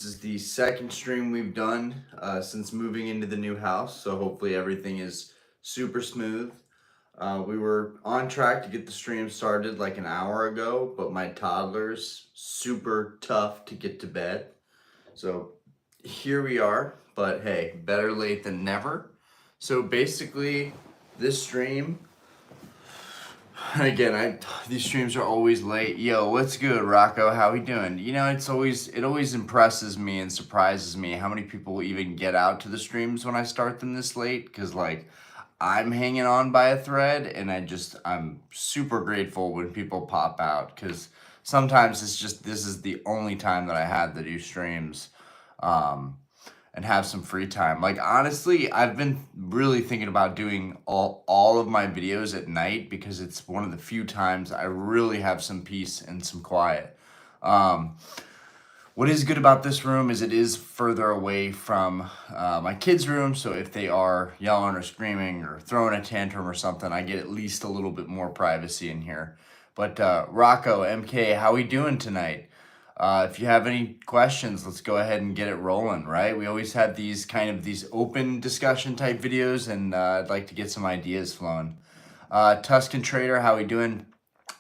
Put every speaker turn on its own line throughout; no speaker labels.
This is the second stream we've done since moving into the new house, so hopefully everything is super smooth. We were on track to get the stream started like an hour ago, but my toddler's super tough to get to bed. So here we are, but hey, better late than never. So basically, this stream again, these streams are always late. Yo, what's good, Rocco? How we doing? It always impresses me and surprises me how many people even get out to the streams when I start them this late. Cause like I'm hanging on by a thread, and I'm super grateful when people pop out. Cause sometimes this is the only time that I have to do streams. Um, and have some free time. Like honestly, I've been really thinking about doing all of my videos at night because it's one of the few times I really have some peace and some quiet. Um, what is good about this room is it is further away from my kids' room, so if they are yelling or screaming or throwing a tantrum or something, I get at least a little bit more privacy in here. But Rocco, MK, how we doing tonight? If you have any questions, let's go ahead and get it rolling, right? We always have these open discussion type videos, and I'd like to get some ideas flowing. Tuscan Trader, how we doing?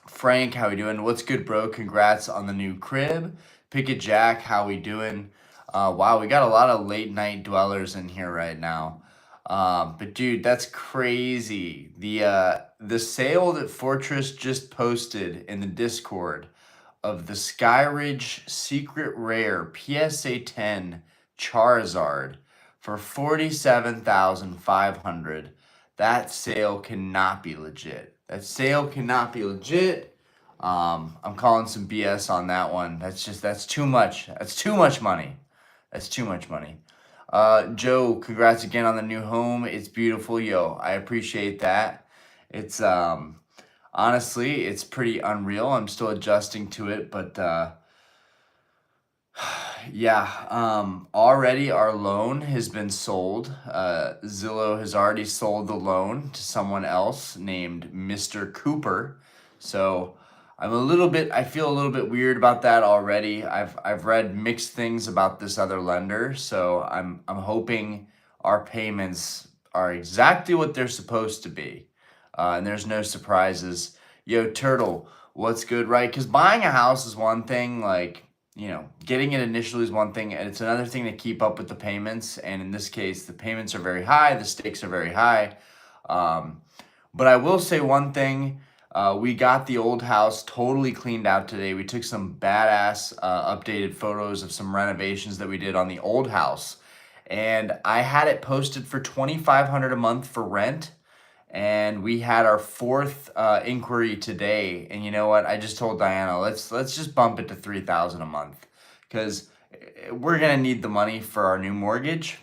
Frank, how we doing? What's good, bro? Congrats on the new crib. Picket Jack, how we doing? Wow, we got a lot of late night dwellers in here right now. But dude, that's crazy. The sale that Fortress just posted in the Discord of the Skyridge Secret Rare PSA 10 Charizard for 47,500. That sale cannot be legit. That sale cannot be legit. I'm calling some BS on that one. That's too much. That's too much money. That's too much money. Joe, congrats again on the new home. It's beautiful, yo. I appreciate that. It's honestly, it's pretty unreal. I'm still adjusting to it, but yeah, already our loan has been sold. Zillow has already sold the loan to someone else named Mr. Cooper. So I feel a little bit weird about that already. I've read mixed things about this other lender, so I'm hoping our payments are exactly what they're supposed to be. And there's no surprises. Yo, Turtle, what's good, right? Because buying a house is one thing, like, getting it initially is one thing, and it's another thing to keep up with the payments. And in this case, the payments are very high, the stakes are very high. But I will say one thing. We got the old house totally cleaned out today. We took some badass updated photos of some renovations that we did on the old house. And I had it posted for $2,500 a month for rent. And we had our fourth inquiry today. And you know what? I just told Diana, let's just bump it to $3,000 a month, because we're gonna need the money for our new mortgage.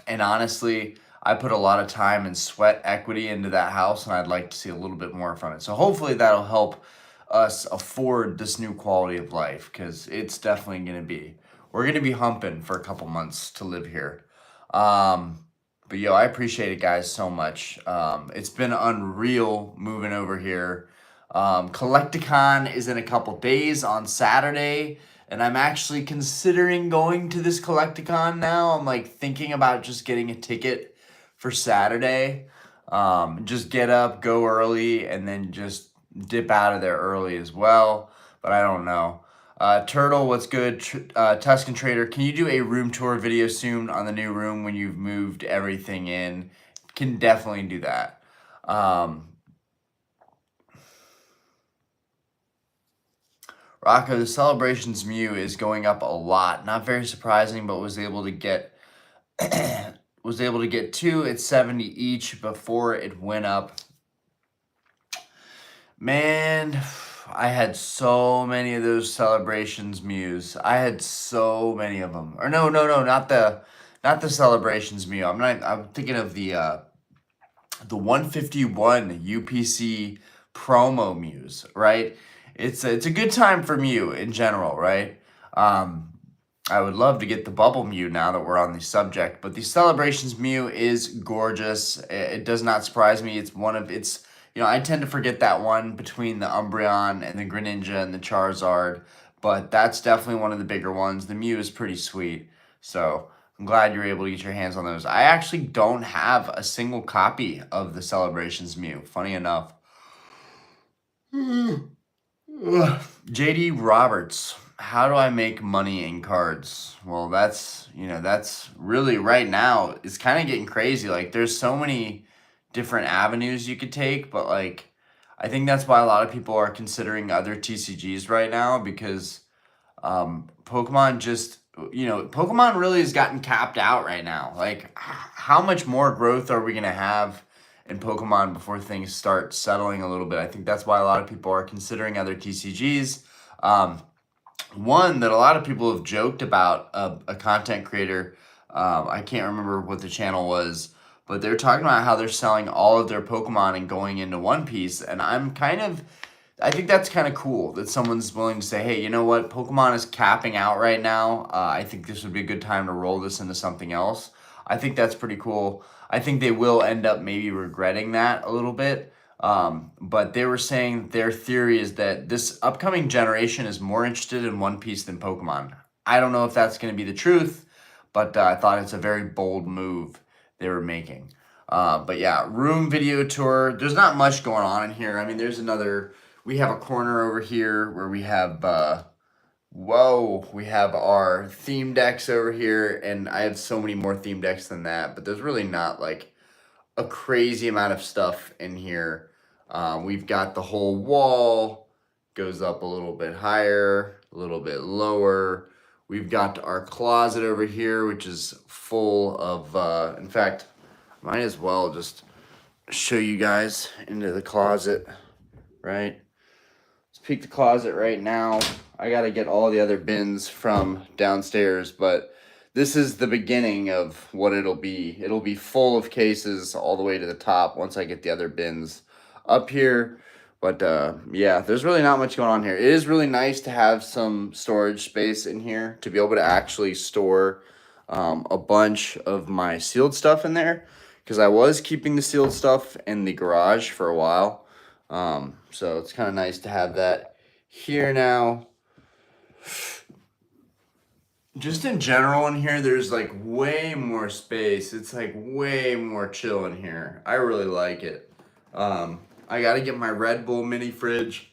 And honestly, I put a lot of time and sweat equity into that house, and I'd like to see a little bit more from it. So hopefully that'll help us afford this new quality of life, because it's definitely we're gonna be humping for a couple months to live here. But yo, I appreciate it, guys, so much. It's been unreal moving over here. Collecticon is in a couple days on Saturday, and I'm actually considering going to this Collecticon now. I'm like thinking about just getting a ticket for Saturday. Just get up, go early, and then just dip out of there early as well. But I don't know. Turtle, what's good? Tuscan Trader, can you do a room tour video soon on the new room when you've moved everything in? Can definitely do that. Rocco, the Celebrations Mew is going up a lot. Not very surprising, but was able to get two at 70 each before it went up. Man, I had so many of those Celebrations Mews. I had so many of them. Or no, not the Celebrations Mew. I'm thinking of the 151 UPC promo Mews, right? It's a good time for Mew in general, right? I would love to get the Bubble Mew now that we're on the subject, but the Celebrations Mew is gorgeous. It does not surprise me. I tend to forget that one between the Umbreon and the Greninja and the Charizard, but that's definitely one of the bigger ones. The Mew is pretty sweet, so I'm glad you're able to get your hands on those. I actually don't have a single copy of the Celebrations Mew, funny enough. JD Roberts, how do I make money in cards? Well, that's really right now, it's kind of getting crazy. Like, there's so many different avenues you could take, but like, I think that's why a lot of people are considering other TCGs right now, because Pokemon just, Pokemon really has gotten capped out right now. Like, how much more growth are we going to have in Pokemon before things start settling a little bit? I think that's why a lot of people are considering other TCGs. One that a lot of people have joked about, a content creator, I can't remember what the channel was, but they're talking about how they're selling all of their Pokemon and going into One Piece, and I think that's kind of cool that someone's willing to say, hey, you know what, Pokemon is capping out right now. I think this would be a good time to roll this into something else. I think that's pretty cool. I think they will end up maybe regretting that a little bit. But they were saying their theory is that this upcoming generation is more interested in One Piece than Pokemon. I don't know if that's going to be the truth, but I thought it's a very bold move they were making. But yeah, room video tour. There's not much going on in here. I mean, we have a corner over here where we have, we have our theme decks over here, and I have so many more theme decks than that, but there's really not like a crazy amount of stuff in here. We've got the whole wall, goes up a little bit higher, a little bit lower. We've got our closet over here, which is full of, in fact, might as well just show you guys into the closet, right? Let's peek the closet right now. I got to get all the other bins from downstairs, but this is the beginning of what it'll be. It'll be full of cases all the way to the top once I get the other bins up here. But yeah, there's really not much going on here. It is really nice to have some storage space in here to be able to actually store a bunch of my sealed stuff in there, because I was keeping the sealed stuff in the garage for a while. So it's kind of nice to have that here now. Just in general in here, there's like way more space. It's like way more chill in here. I really like it. I gotta get my Red Bull mini fridge.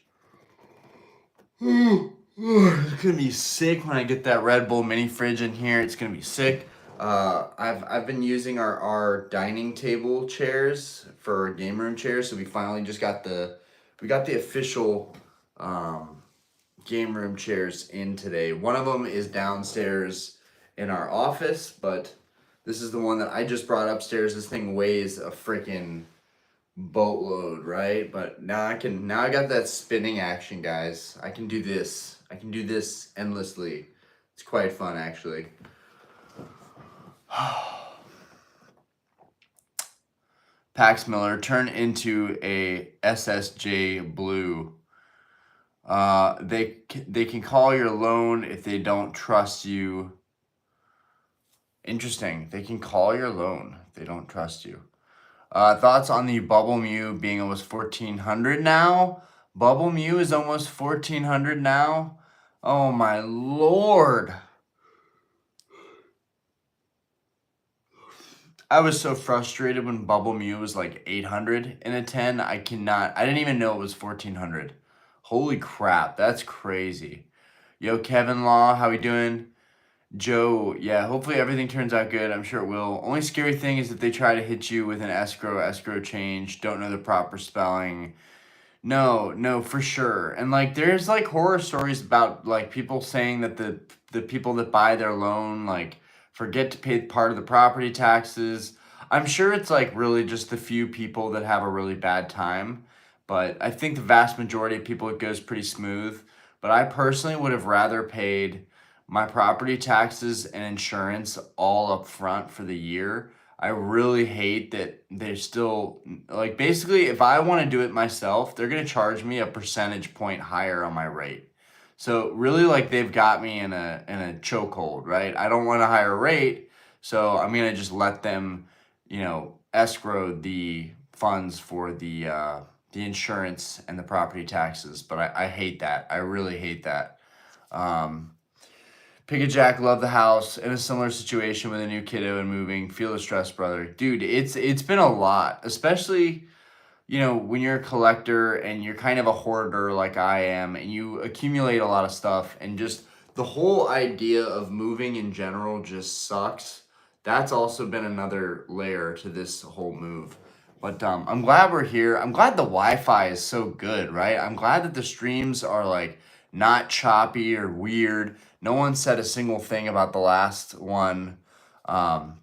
It's gonna be sick when I get that Red Bull mini fridge in here. It's gonna be sick. I've been using our dining table chairs for game room chairs, so we finally just got the official game room chairs in today. One of them is downstairs in our office, but this is the one that I just brought upstairs. This thing weighs a freaking boatload, right? But now I got that spinning action, guys. I can do this endlessly. It's quite fun, actually. Pax Miller, turn into a SSJ Blue. They can call your loan if they don't trust you. Interesting. They can call your loan if they don't trust you. Thoughts on the Bubble Mew being almost 1,400 now? Bubble Mew is almost 1,400 now? Oh my lord. I was so frustrated when Bubble Mew was like 800 in a 10. I didn't even know it was 1,400. Holy crap, that's crazy. Yo, Kevin Law, how we doing? Joe, yeah, hopefully everything turns out good. I'm sure it will. Only scary thing is that they try to hit you with an escrow change, don't know the proper spelling. No, for sure. And like, there's like horror stories about like people saying that the people that buy their loan like forget to pay part of the property taxes. I'm sure it's like really just the few people that have a really bad time, but I think the vast majority of people it goes pretty smooth. But I personally would have rather paid my property taxes and insurance all up front for the year. I really hate that they're still like, basically if I want to do it myself, they're going to charge me a percentage point higher on my rate. So really like they've got me in a chokehold, right? I don't want a higher rate, so I'm going to just let them, escrow the funds for the insurance and the property taxes. But I hate that. I really hate that. Pick a Jack, love the house, in a similar situation with a new kiddo and moving, feel the stress, brother. Dude, it's been a lot, especially, when you're a collector and you're kind of a hoarder like I am, and you accumulate a lot of stuff, and just the whole idea of moving in general just sucks. That's also been another layer to this whole move. But I'm glad we're here. I'm glad the Wi-Fi is so good, right? I'm glad that the streams are like not choppy or weird. No one said a single thing about the last one. Um,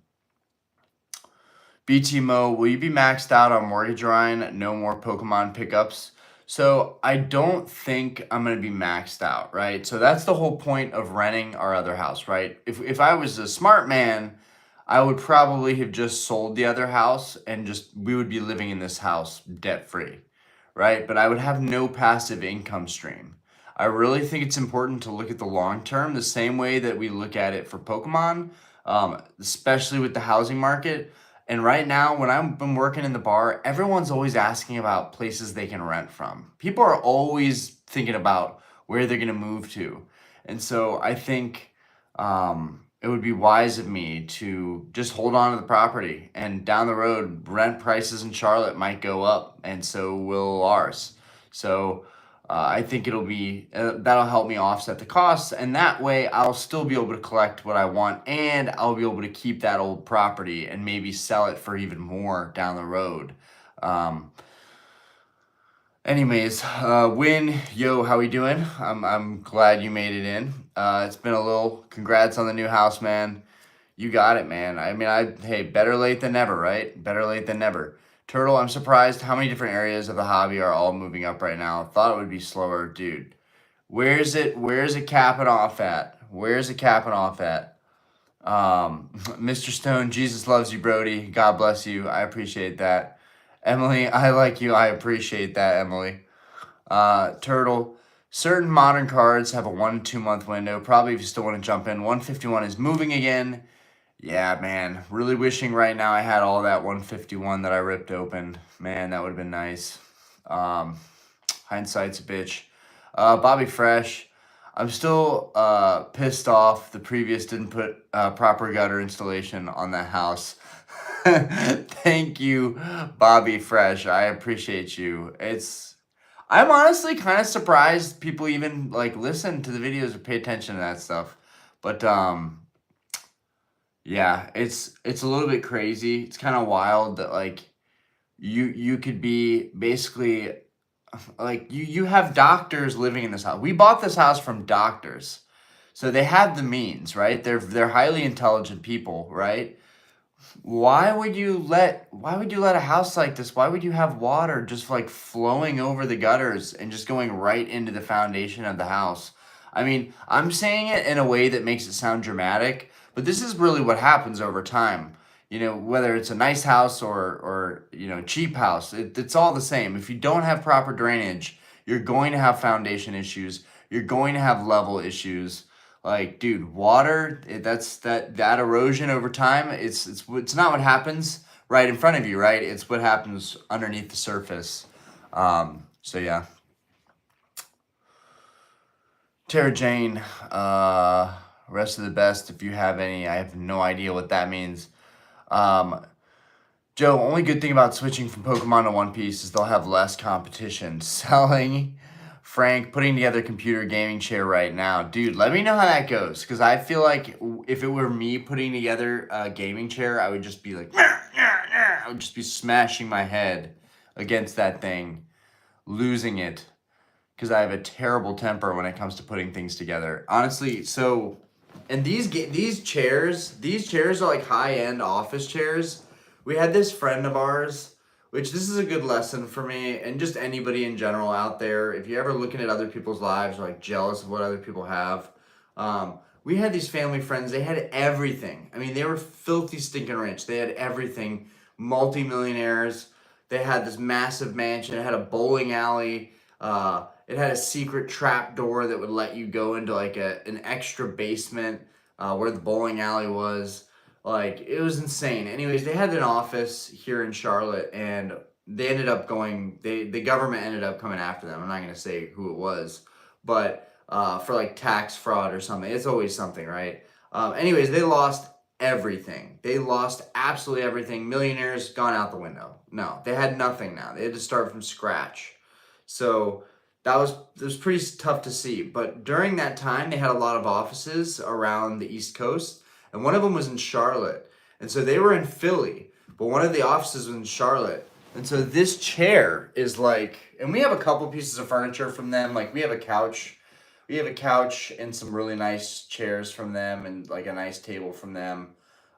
BTMO, will you be maxed out on Mortgage Ryan? No more Pokemon pickups. So I don't think I'm going to be maxed out, right? So that's the whole point of renting our other house, right? If I was a smart man, I would probably have just sold the other house and we would be living in this house debt free, right? But I would have no passive income stream. I really think it's important to look at the long term the same way that we look at it for Pokemon, especially with the housing market. And right now, when I've been working in the bar, everyone's always asking about places they can rent from. People are always thinking about where they're going to move to. And so I think it would be wise of me to just hold on to the property. And down the road, rent prices in Charlotte might go up, and so will ours. So I think that'll help me offset the costs, and that way I'll still be able to collect what I want, and I'll be able to keep that old property and maybe sell it for even more down the road. Anyways, Win, yo, how we doing? I'm glad you made it in. It's been a little. Congrats on the new house, man. You got it, man. I mean, hey, better late than never, right? Better late than never. Turtle, I'm surprised how many different areas of the hobby are all moving up right now. Thought it would be slower, dude. Where's it capping off at? Where's it capping off at? Mr. Stone, Jesus loves you, Brody. God bless you. I appreciate that. Emily, I like you. I appreciate that, Emily. Turtle, certain modern cards have a 1 to 2 month window. Probably if you still want to jump in. 151 is moving again. Yeah, man. Really wishing right now I had all that 151 that I ripped open. Man, that would have been nice. Hindsight's a bitch. Bobby Fresh. I'm still pissed off the previous didn't put proper gutter installation on that house. Thank you, Bobby Fresh. I appreciate you. I'm honestly kind of surprised people even like listen to the videos or pay attention to that stuff. But yeah, it's a little bit crazy. It's kind of wild that like you could be basically like you have doctors living in this house. We bought this house from doctors. So they have the means, right? They're highly intelligent people, right? Why would you let a house like this? Why would you have water just like flowing over the gutters and just going right into the foundation of the house? I mean, I'm saying it in a way that makes it sound dramatic, but this is really what happens over time. Whether it's a nice house or cheap house, it's all the same. If you don't have proper drainage, you're going to have foundation issues. You're going to have level issues. Like, dude, water, that erosion over time, it's not what happens right in front of you, right? It's what happens underneath the surface. So yeah. Tara Jane, rest of the best if you have any. I have no idea what that means. Joe, only good thing about switching from Pokemon to One Piece is they'll have less competition. Selling Frank, putting together a computer gaming chair right now. Dude, let me know how that goes. Because I feel like if it were me putting together a gaming chair, I would just be like, I would just be smashing my head against that thing, losing it. Because I have a terrible temper when it comes to putting things together. Honestly, and these chairs are like high-end office chairs. We had this friend of ours, which this is a good lesson for me and just anybody in general out there. If you're ever looking at other people's lives or like jealous of what other people have, we had these family friends. They had everything. I mean, they were filthy stinking rich. They had everything. Multi-millionaires. They had this massive mansion. It had a bowling alley. It had a secret trap door that would let you go into like an extra basement where the bowling alley was. Like, it was insane. Anyways, they had an office here in Charlotte, and the government ended up coming after them. I'm not going to say who it was, but for like tax fraud or something. It's always something, right? Anyways, they lost everything. They lost absolutely everything. Millionaires gone out the window. No, they had nothing now. They had to start from scratch. So it was pretty tough to see. But during that time, they had a lot of offices around the East Coast, and one of them was in Charlotte. And so they were in Philly, but one of the offices was in Charlotte. And so this chair is like, and we have a couple pieces of furniture from them. Like we have a couch. We have a couch and some really nice chairs from them, and like a nice table from them.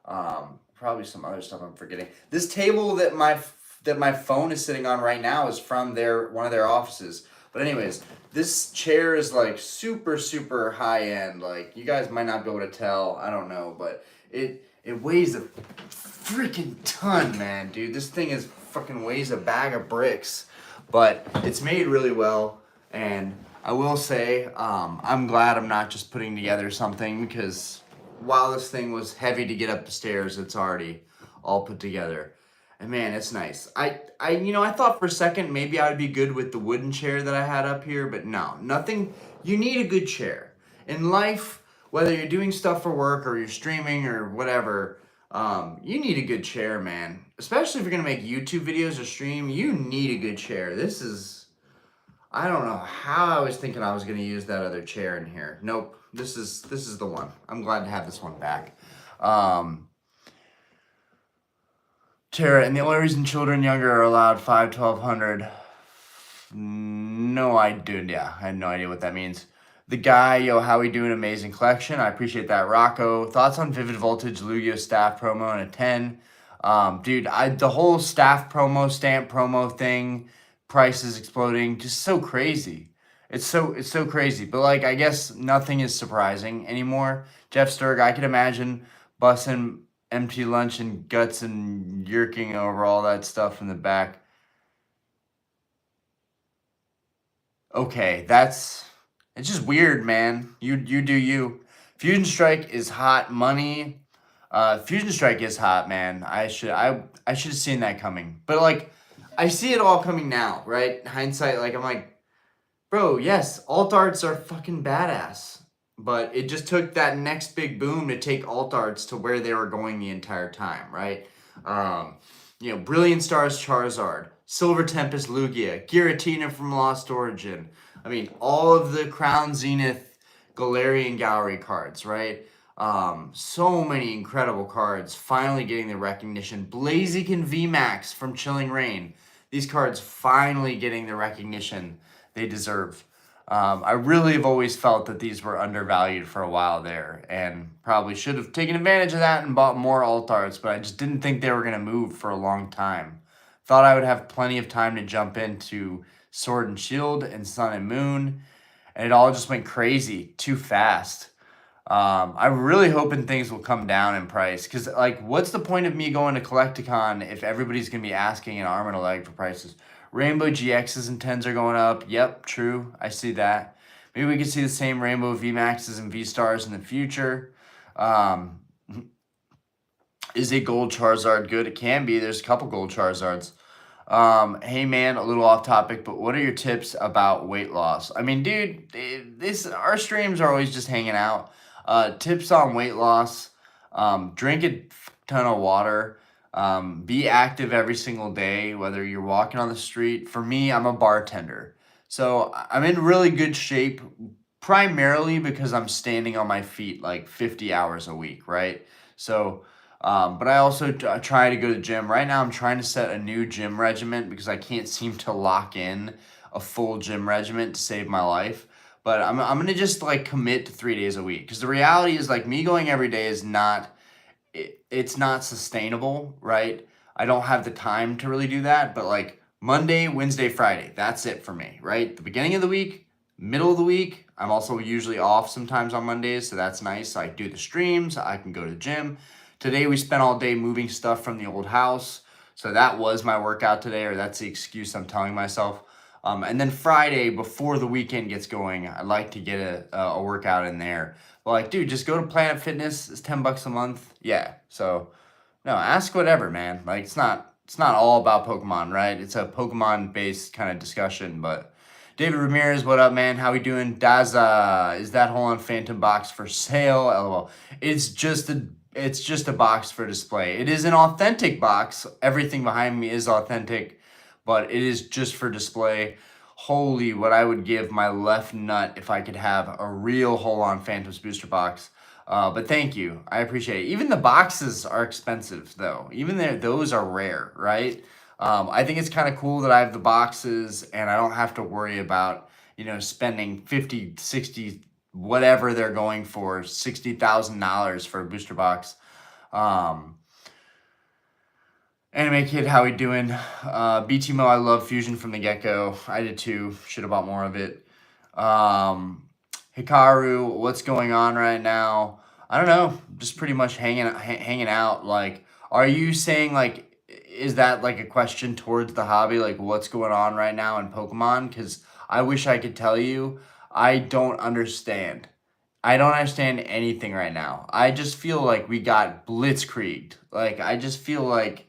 Probably some other stuff I'm forgetting. This table that my phone is sitting on right now is from one of their offices. But anyways, this chair is like super super high end. Like you guys might not be able to tell. I don't know, but it weighs a freaking ton, man, dude. This thing is fucking weighs a bag of bricks, but it's made really well. And I will say, I'm glad I'm not just putting together something, because while this thing was heavy to get up the stairs, it's already all put together. And man, it's nice. I thought for a second maybe I would be good with the wooden chair that I had up here, but no, nothing. You need a good chair in life, whether you're doing stuff for work or you're streaming or whatever. You need a good chair, man. Especially if you're gonna make YouTube videos or stream, you need a good chair. I don't know how I was thinking I was gonna use that other chair in here. Nope, this is the one. I'm glad to have this one back. Tara, and the only reason children younger are allowed 1200. No idea. Yeah, I had no idea what that means. The guy, yo, how we doing? Amazing collection. I appreciate that. Rocco, thoughts on Vivid Voltage Lugia staff promo and a 10? Dude, the whole staff promo, stamp promo thing, prices exploding, just so crazy. It's so crazy. But like, I guess nothing is surprising anymore. Jeff Sturg, I could imagine bussing empty lunch and guts and yerking over all that stuff in the back. Okay, it's just weird, man. You do you. Fusion Strike is hot money. Fusion Strike is hot, man. I should have seen that coming. But like, I see it all coming now, right? Hindsight, like I'm like, bro, yes, alt arts are fucking badass. But it just took that next big boom to take alt arts to where they were going the entire time, right? Brilliant Stars Charizard, Silver Tempest Lugia, Giratina from Lost Origin. I mean, all of the Crown Zenith Galarian Gallery cards, right? So many incredible cards finally getting the recognition. Blaziken VMAX from Chilling Reign. These cards finally getting the recognition they deserve. I really have always felt that these were undervalued for a while there, and probably should have taken advantage of that and bought more alt arts, but I just didn't think they were going to move for a long time. Thought I would have plenty of time to jump into Sword and Shield and Sun and Moon, and it all just went crazy too fast. I'm really hoping things will come down in price, because like, what's the point of me going to Collecticon if everybody's going to be asking an arm and a leg for prices? Rainbow GXs and 10s are going up. Yep, true. I see that. Maybe we could see the same Rainbow VMAXs and V-Stars in the future. Is a gold Charizard good? It can be. There's a couple gold Charizards. Hey man, a little off topic, but what are your tips about weight loss? I mean, dude, our streams are always just hanging out. Tips on weight loss: drink a ton of water. Be active every single day, whether you're walking on the street. For me, I'm a bartender, so I'm in really good shape, primarily because I'm standing on my feet like 50 hours a week, right? So, but I also try to go to the gym. Right now, I'm trying to set a new gym regimen because I can't seem to lock in a full gym regimen to save my life. But I'm gonna just like commit to 3 days a week, because the reality is, like, me going every day is not, it's not sustainable, right? I don't have the time to really do that. But like Monday, Wednesday, Friday, that's it for me, right? The beginning of the week, middle of the week, I'm also usually off sometimes on Mondays, so that's nice. I do the streams, I can go to the gym. Today we spent all day moving stuff from the old house, so that was my workout today, or that's the excuse I'm telling myself. And then Friday, before the weekend gets going, I'd like to get a workout in there. But like, dude, just go to Planet Fitness. It's $10 a month. Yeah. So no, ask whatever, man. Like, it's not all about Pokemon, right? It's a Pokemon based kind of discussion. But David Ramirez, what up, man? How we doing? Daza, is that Hole on Phantom box for sale? LOL. It's just a box for display. It is an authentic box. Everything behind me is authentic, but it is just for display. Holy, what I would give my left nut if I could have a real Hole on Phantoms booster box. But thank you. I appreciate it. Even the boxes are expensive, though. Even those are rare, right? I think it's kind of cool that I have the boxes and I don't have to worry about, spending 50, 60, whatever they're going for, $60,000 for a booster box. Anime Kid, how we doing? BTMO, I love Fusion from the get-go. I did too. Should have bought more of it. Hikaru, what's going on right now? I don't know. Just pretty much hanging out. Like, are you saying, like, is that like a question towards the hobby? Like, what's going on right now in Pokemon? Because I wish I could tell you. I don't understand. I don't understand anything right now. I just feel like we got blitzkrieged. Like, I just feel like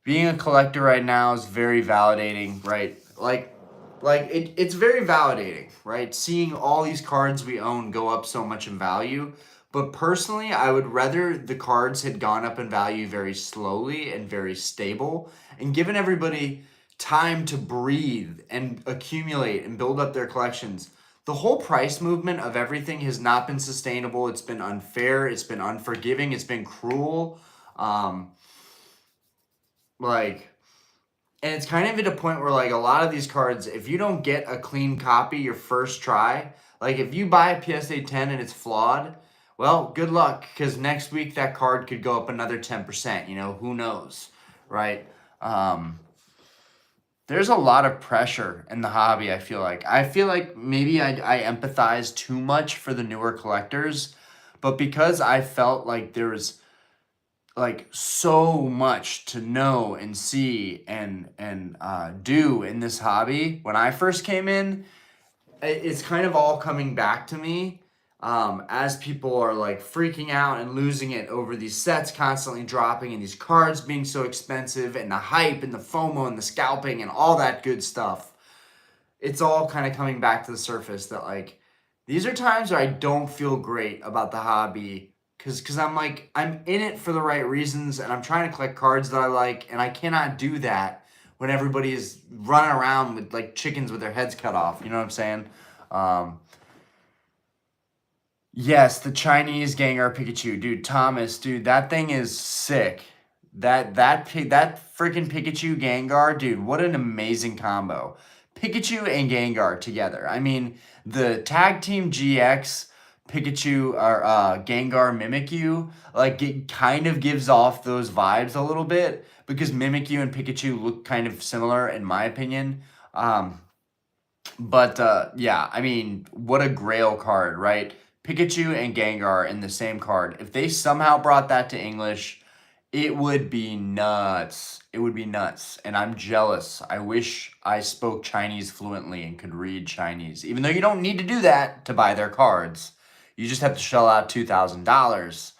being a collector right now is very validating, right? It's very validating, right? Seeing all these cards we own go up so much in value. But personally, I would rather the cards had gone up in value very slowly and very stable and given everybody time to breathe and accumulate and build up their collections. The whole price movement of everything has not been sustainable. It's been unfair. It's been unforgiving. It's been cruel. And it's kind of at a point where, like, a lot of these cards, if you don't get a clean copy your first try, like, if you buy a PSA 10 and it's flawed, well, good luck, because next week that card could go up another 10%, who knows, right? There's a lot of pressure in the hobby, I feel like. I feel like maybe I empathize too much for the newer collectors, but because I felt like there was like so much to know and see and do in this hobby when I first came in, it's kind of all coming back to me as people are like freaking out and losing it over these sets constantly dropping and these cards being so expensive and the hype and the FOMO and the scalping and all that good stuff. It's all kind of coming back to the surface that, like, these are times where I don't feel great about the hobby because I'm like, I'm in it for the right reasons and I'm trying to collect cards that I like, and I cannot do that when everybody is running around with like chickens with their heads cut off. You know what I'm saying? Yes, the Chinese Gengar Pikachu. Dude, Thomas, dude, that thing is sick. That freaking Pikachu Gengar, dude, what an amazing combo. Pikachu and Gengar together. I mean, the Tag Team GX Pikachu or Gengar Mimikyu, like, it kind of gives off those vibes a little bit because Mimikyu and Pikachu look kind of similar in my opinion. Yeah, I mean, what a grail card, right? Pikachu and Gengar in the same card. If they somehow brought that to English, it would be nuts. It would be nuts. And I'm jealous. I wish I spoke Chinese fluently and could read Chinese. Even though you don't need to do that to buy their cards. You just have to shell out $2,000.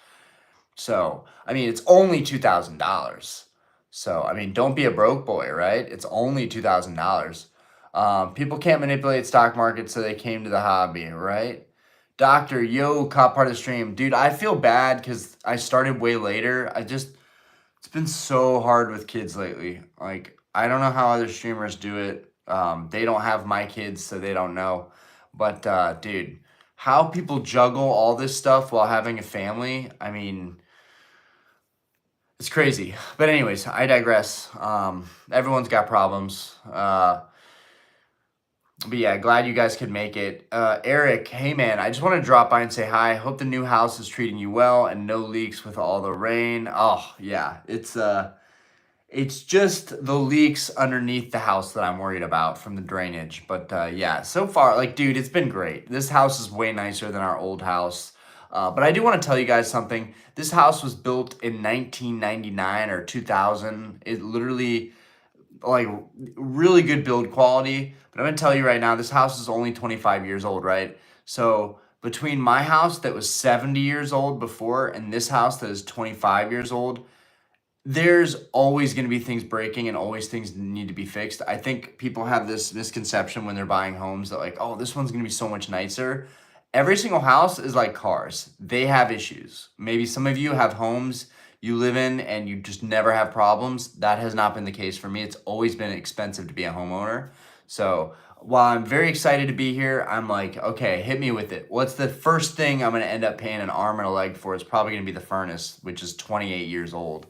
So, I mean, it's only $2,000. So, I mean, don't be a broke boy, right? It's only $2,000. People can't manipulate stock markets, so they came to the hobby, right? Doctor, yo, caught part of the stream. Dude, I feel bad because I started way later. It's been so hard with kids lately. Like, I don't know how other streamers do it. They don't have my kids, so they don't know. But, dude, how people juggle all this stuff while having a family, I mean, it's crazy. But anyways, I digress. Everyone's got problems. But yeah, glad you guys could make it. Eric, hey man, I just want to drop by and say hi. Hope the new house is treating you well and no leaks with all the rain. Oh yeah, it's just the leaks underneath the house that I'm worried about from the drainage. But yeah, so far, like, dude, it's been great. This house is way nicer than our old house. But I do want to tell you guys something. This house was built in 1999 or 2000. It literally, like, really good build quality. But I'm going to tell you right now, this house is only 25 years old, right? So between my house that was 70 years old before and this house that is 25 years old, there's always going to be things breaking and always things need to be fixed. I think people have this misconception when they're buying homes that like, oh, this one's going to be so much nicer. Every single house is like cars. They have issues. Maybe some of you have homes you live in and you just never have problems. That has not been the case for me. It's always been expensive to be a homeowner. So while I'm very excited to be here, I'm like, okay, hit me with it. What's the first thing I'm going to end up paying an arm and a leg for? It's probably going to be the furnace, which is 28 years old.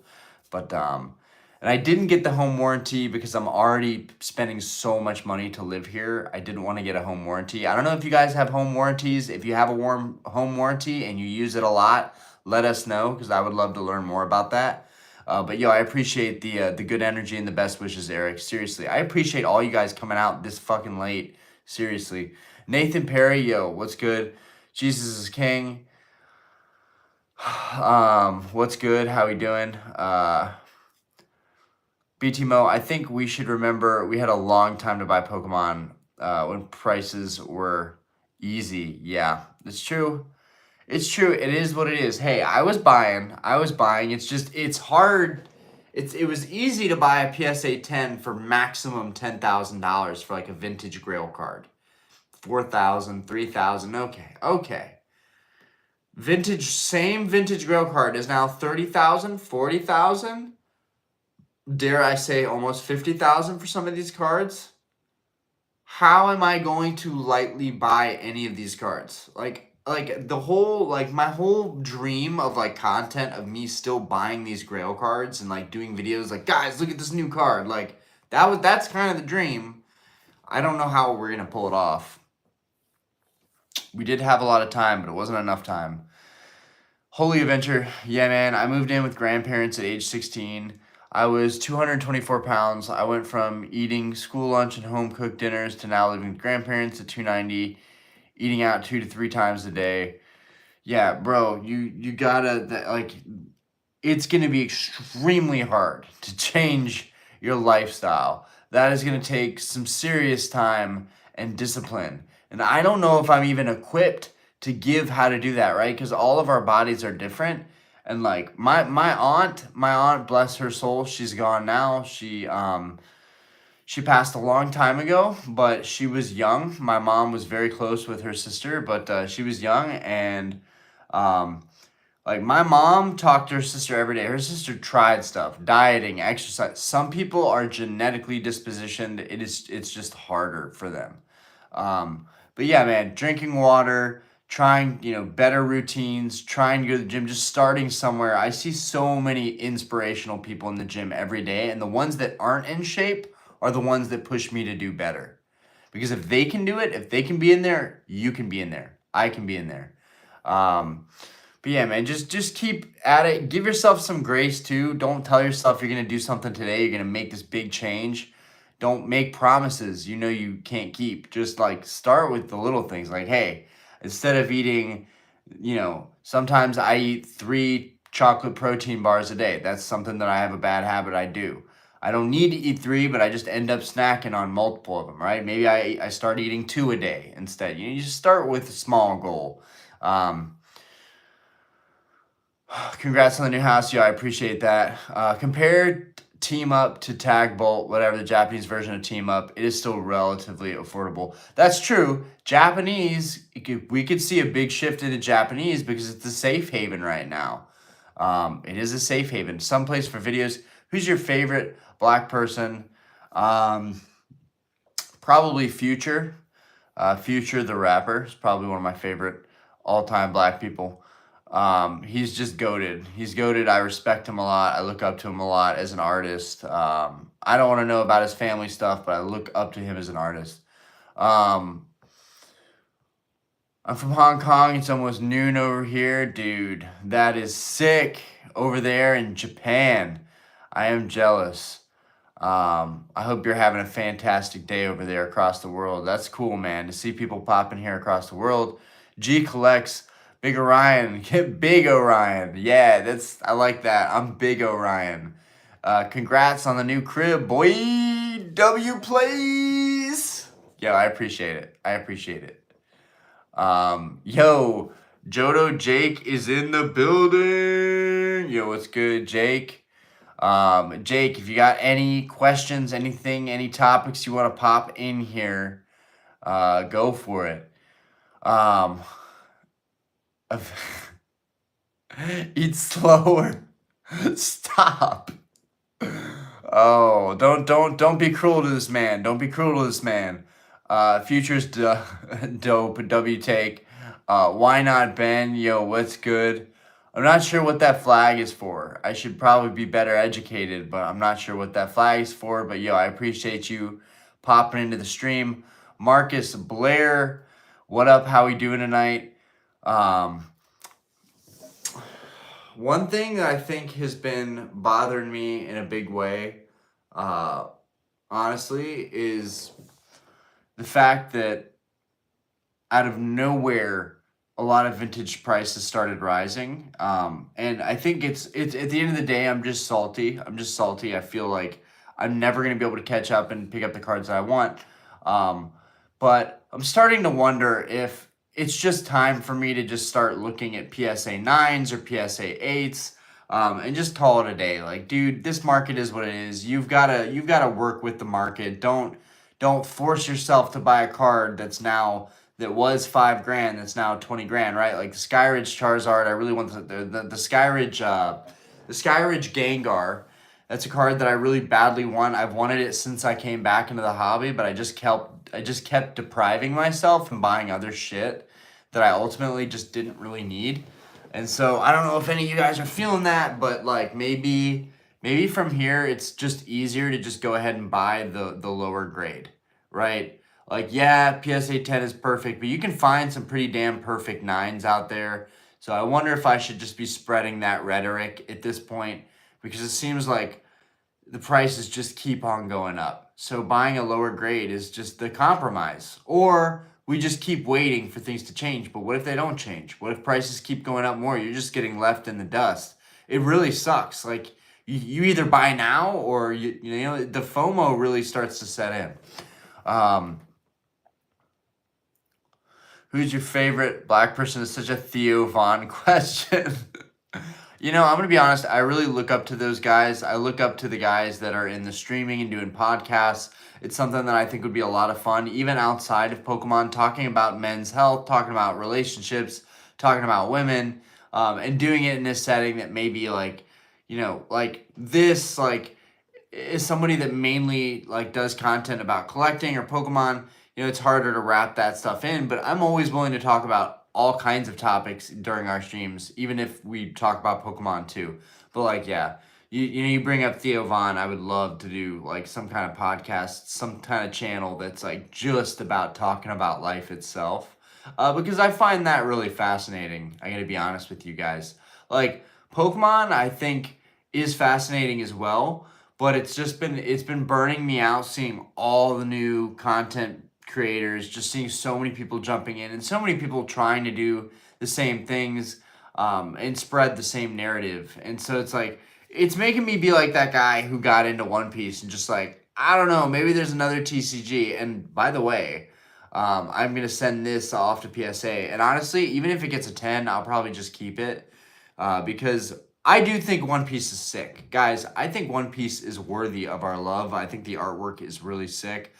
But and I didn't get the home warranty because I'm already spending so much money to live here. I didn't want to get a home warranty. I don't know if you guys have home warranties. If you have a home warranty and you use it a lot, let us know because I would love to learn more about that. But yo, I appreciate the good energy and the best wishes, Eric. Seriously, I appreciate all you guys coming out this fucking late. Seriously, Nathan Perry, yo, what's good? Jesus is King. What's good? How we doing? BTMO, I think we should remember we had a long time to buy Pokemon when prices were easy. Yeah, it's true. It's true. It is what it is. Hey, I was buying. It's just, it's hard. It was easy to buy a PSA 10 for maximum $10,000 for like a vintage Grail card. 4,000, 3,000. Okay. Same vintage Grail card is now 30,000, 40,000. Dare I say almost 50,000 for some of these cards. How am I going to lightly buy any of these cards? Like the whole, like my whole dream of like content of me still buying these Grail cards and like doing videos like, guys, look at this new card. Like that's kind of the dream. I don't know how we're going to pull it off. We did have a lot of time, but it wasn't enough time. Holy Adventure. Yeah, man. I moved in with grandparents at age 16. I was 224 pounds. I went from eating school lunch and home cooked dinners to now living with grandparents at 290, eating out 2 to 3 times a day. Yeah, bro, you gotta, like, it's gonna be extremely hard to change your lifestyle. That is gonna take some serious time and discipline. And I don't know if I'm even equipped to give how to do that, right? Because all of our bodies are different. And like my aunt, bless her soul, she's gone now. She passed a long time ago, but she was young. My mom was very close with her sister, but she was young, and like my mom talked to her sister every day. Her sister tried stuff, dieting, exercise. Some people are genetically dispositioned. It's just harder for them. But yeah, man, drinking water, trying, better routines, trying to go to the gym, just starting somewhere. I see so many inspirational people in the gym every day, and the ones that aren't in shape are the ones that push me to do better. Because if they can do it, if they can be in there, you can be in there. I can be in there. But yeah, man, just keep at it. Give yourself some grace too. Don't tell yourself you're gonna do something today. You're gonna make this big change. Don't make promises you know you can't keep. Just like start with the little things. Like, hey, instead of eating, sometimes I eat 3 chocolate protein bars a day. That's something that I have a bad habit I do. I don't need to eat 3, but I just end up snacking on multiple of them, right? Maybe I start eating 2 a day instead. You just start with a small goal. Congrats on the new house. Yeah, I appreciate that. Compare Team Up to Tag Bolt, whatever the Japanese version of Team Up, it is still relatively affordable. That's true. Japanese, we could see a big shift into Japanese because it's a safe haven right now. It is a safe haven. Some place for videos. Who's your favorite black person? Probably Future. Future the rapper is probably one of my favorite all-time black people. He's just goated. He's goated. I respect him a lot. I look up to him a lot as an artist. I don't want to know about his family stuff, but I look up to him as an artist. I'm from Hong Kong. It's almost noon over here. Dude, that is sick. Over there in Japan. I am jealous. I hope you're having a fantastic day over there across the world. That's cool, man, to see people popping here across the world. G collects. Big Orion, get Big Orion. Yeah, I like that. I'm Big Orion. Congrats on the new crib, boy. W plays. Yo, I appreciate it. Yo, Jodo Jake is in the building. Yo, what's good, Jake? Jake, if you got any questions, anything, any topics you want to pop in here, go for it. Um, eat slower. Stop. Oh, don't be cruel to this man. Don't be cruel to this man. Future's dope. W take. Why not Ben? Yo, what's good? I'm not sure what that flag is for. I should probably be better educated, but I'm not sure what that flag is for. But yo, I appreciate you popping into the stream. Marcus Blair, what up? How we doing tonight? Um, One thing that I think has been bothering me in a big way, uh, honestly, is the fact that out of nowhere, a lot of vintage prices started rising. And I think it's at the end of the day, I'm just salty. I'm just salty. I feel like I'm never gonna be able to catch up and pick up the cards that I want. Um, but I'm starting to wonder if it's just time for me to just start looking at PSA 9s or PSA 8s. And just call it a day. Like, dude, this market is what it is. You've gotta work with the market. Don't force yourself to buy a card that was $5 grand, that's now 20 grand, right? Like the Skyridge Charizard, I really want the Skyridge Gengar. That's a card that I really badly want. I've wanted it since I came back into the hobby, but I just kept depriving myself and buying other shit that I ultimately just didn't really need. And so I don't know if any of you guys are feeling that, but like maybe from here it's just easier to just go ahead and buy the lower grade, right? Like, yeah, PSA 10 is perfect, but you can find some pretty damn perfect 9s out there. So I wonder if I should just be spreading that rhetoric at this point, because it seems like the prices just keep on going up. So buying a lower grade is just the compromise. Or we just keep waiting for things to change. But what if they don't change? What if prices keep going up more? You're just getting left in the dust. It really sucks. Like, you either buy now or, you know, the FOMO really starts to set in. Who's your favorite black person? Is such a Theo Von question. You know, I'm going to be honest. I really look up to those guys. I look up to the guys that are in the streaming and doing podcasts. It's something that I think would be a lot of fun, even outside of Pokemon, talking about men's health, talking about relationships, talking about women, and doing it in a setting that maybe like, you know, like this, like, is somebody that mainly like does content about collecting or Pokemon. You know, it's harder to wrap that stuff in, but I'm always willing to talk about all kinds of topics during our streams, even if we talk about Pokemon too. But like, yeah, you know, you bring up Theo Von, I would love to do like some kind of podcast, some kind of channel that's like just about talking about life itself. Because I find that really fascinating. I gotta be honest with you guys. Like, Pokemon, I think, is fascinating as well, but it's been burning me out seeing all the new content creators, just seeing so many people jumping in and so many people trying to do the same things, and spread the same narrative. And so it's like, it's making me be like that guy who got into One Piece and just like, I don't know, maybe there's another TCG. And by the way, I'm gonna send this off to PSA, and honestly, even if it gets a 10, I'll probably just keep it, because I do think One Piece is sick. Guys, I think One Piece is worthy of our love. I think the artwork is really sick.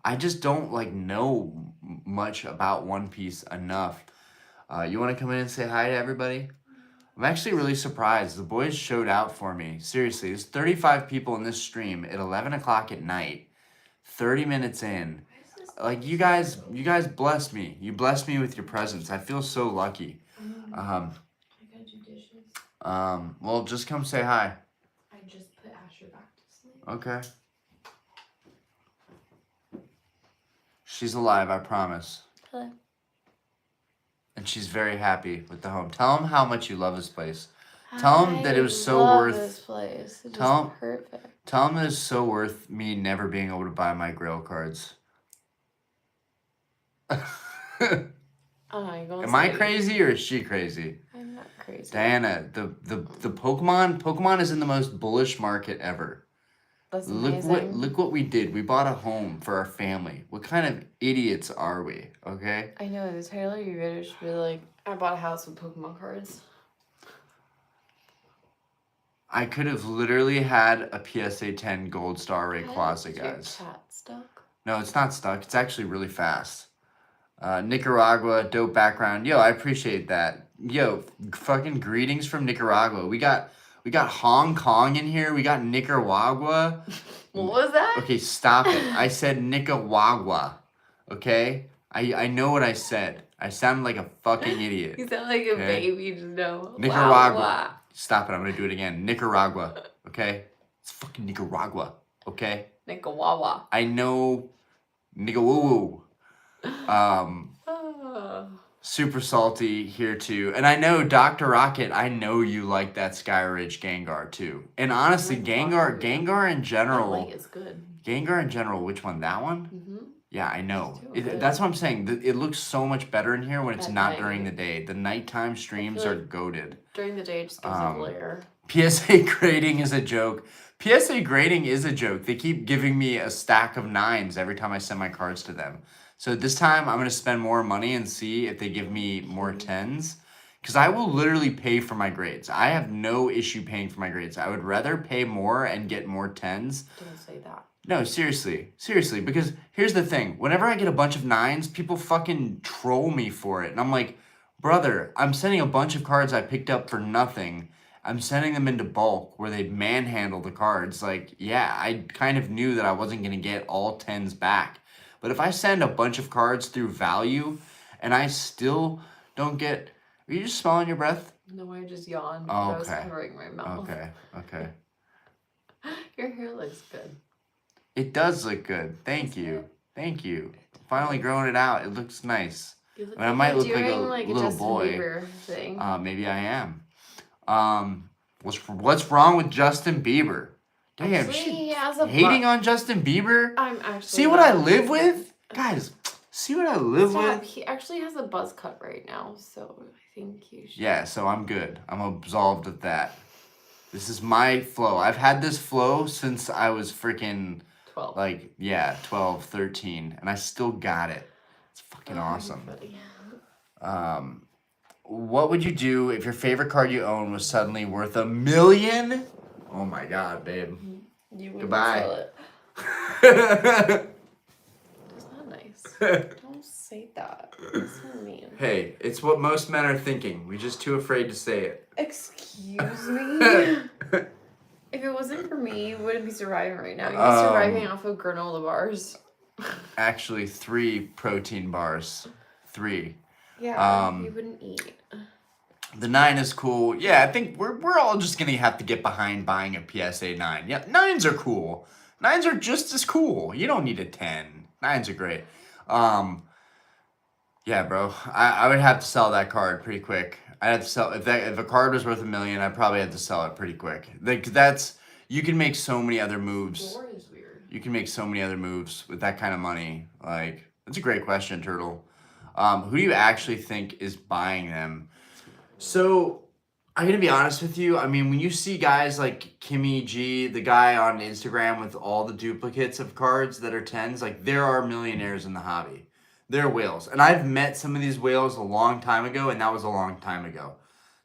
I just don't like know much about One Piece enough. You want to come in and say hi to everybody? I'm actually really surprised. The boys showed out for me. Seriously, there's 35 people in this stream at 11 o'clock at night, 30 minutes in. Like, you guys bless me. You bless me with your presence. I feel so lucky.
I gotta do dishes.
Well, just come say hi.
I just put Asher back to sleep.
Okay. She's alive, I promise.
Hello.
And she's very happy with the home. Tell him how much you love this place. Tell him that it was so worth.
This place. It's
Tell him.
Just perfect.
Tell him it was so worth me never being able to buy my Grail cards. Am I crazy or is she crazy?
I'm not crazy.
Diana, the Pokemon is in the most bullish market ever.
That's amazing.
Look what we did. We bought a home for our family. What kind of idiots are we? Okay.
I know, the Tyler, you better should be like, I bought a house with Pokemon cards.
I could have literally had a PSA 10 Gold Star Rayquaza,
Is your
guys.
chat stuck?
No, it's not stuck. It's actually really fast. Nicaragua, dope background. Yo, I appreciate that. Yo, fucking greetings from Nicaragua. We got Hong Kong in here. We got Nicaragua.
What was that?
Okay, stop it. I said Nicaragua. Okay? I know what I said. I sound like a fucking idiot.
You sound like a
Okay?
baby, just know.
Nicaragua.
Wow.
Stop it. I'm going to do it again. Nicaragua. Okay? It's fucking Nicaragua. Okay?
Nicaragua.
I know nigga woo woo. Super salty here too. And I know Dr. Rocket, I know you like that Skyridge Gengar too. And honestly, Gengar in general.
That light is good.
Gengar in general, which one? That one?
Mm-hmm.
Yeah, I know.
It's too good.
That's what I'm saying. It looks so much better in here when it's
At
not
night.
during the day. The nighttime streams
feel
are
like-
goated.
During the day, it just gives a glare.
PSA grading is a joke. PSA grading is a joke. They keep giving me a stack of 9s every time I send my cards to them. So this time I'm going to spend more money and see if they give me more 10s. Because I will literally pay for my grades. I have no issue paying for my grades. I would rather pay more and get more 10s.
Don't say that.
No, seriously. Seriously. Because here's the thing. Whenever I get a bunch of 9s, people fucking troll me for it. And I'm like, brother, I'm sending a bunch of cards I picked up for nothing. I'm sending them into bulk where they manhandle the cards. Like, yeah, I kind of knew that I wasn't going to get all 10s back. But if I send a bunch of cards through value and I still don't get... Are you just smelling your breath?
No, I just yawned.
Oh,
I was
okay.
covering my mouth.
Okay.
Your hair looks good.
It does look good. Thank you. Finally growing it out. It looks nice.
You look
I might
you're
look like a
doing,
little
Justin
boy.
Bieber thing.
Maybe I am. What's wrong with Justin Bieber? Damn,
Actually,
she
he has a
hating
butt.
on Justin Bieber?
I'm actually
See what I live with? Guys, see what I live
Stop.
with?
He actually has a buzz cut right now, so I think you should.
Yeah, so I'm good. I'm absolved of that. This is my flow. I've had this flow since I was freaking
12.
12, 13, and I still got it. It's fucking awesome.
Funny.
What would you do if your favorite card you own was suddenly worth $1 million? Oh my god, babe.
You wouldn't
Goodbye.
sell it. That's not nice. Don't say that. That's so mean.
Hey, it's what most men are thinking. We're just too afraid to say it.
Excuse me? If it wasn't for me, you wouldn't be surviving right now. You'd be surviving off of granola bars.
Actually, 3 protein bars. 3.
Yeah, you wouldn't eat.
The 9 is cool. Yeah, I think we're all just gonna have to get behind buying a PSA 9. Yeah, 9s are cool. 9s are just as cool. You don't need a 10. 9s are great. Yeah, bro. I would have to sell that card pretty quick. I'd have to sell if a card was worth $1 million, I'd probably have to sell it pretty quick. Like you can make so many other moves.
Door is weird.
You can make so many other moves with that kind of money. Like, that's a great question, Turtle. Who do you actually think is buying them? So, I'm going to be honest with you. I mean, when you see guys like Kimmy G, the guy on Instagram with all the duplicates of cards that are 10s, like, there are millionaires in the hobby. They're whales. And I've met some of these whales a long time ago, and that was a long time ago.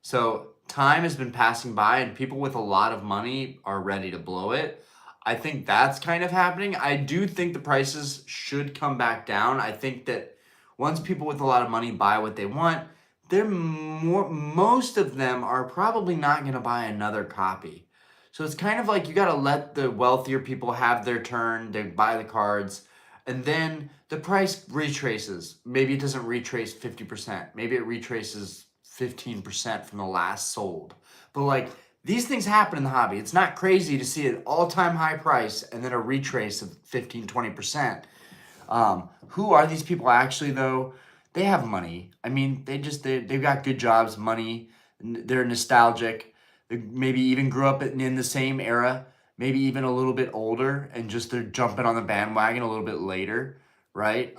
So, time has been passing by, and people with a lot of money are ready to blow it. I think that's kind of happening. I do think the prices should come back down. I think that once people with a lot of money buy what they want, most of them are probably not going to buy another copy. So it's kind of like you got to let the wealthier people have their turn. They buy the cards, and then the price retraces. Maybe it doesn't retrace 50%. Maybe it retraces 15% from the last sold. But like, these things happen in the hobby. It's not crazy to see an all-time high price and then a retrace of 15, 20%. Who are these people actually, though? They have money. I mean, they've got good jobs, money. They're nostalgic. They maybe even grew up in the same era, maybe even a little bit older, and just they're jumping on the bandwagon a little bit later, right?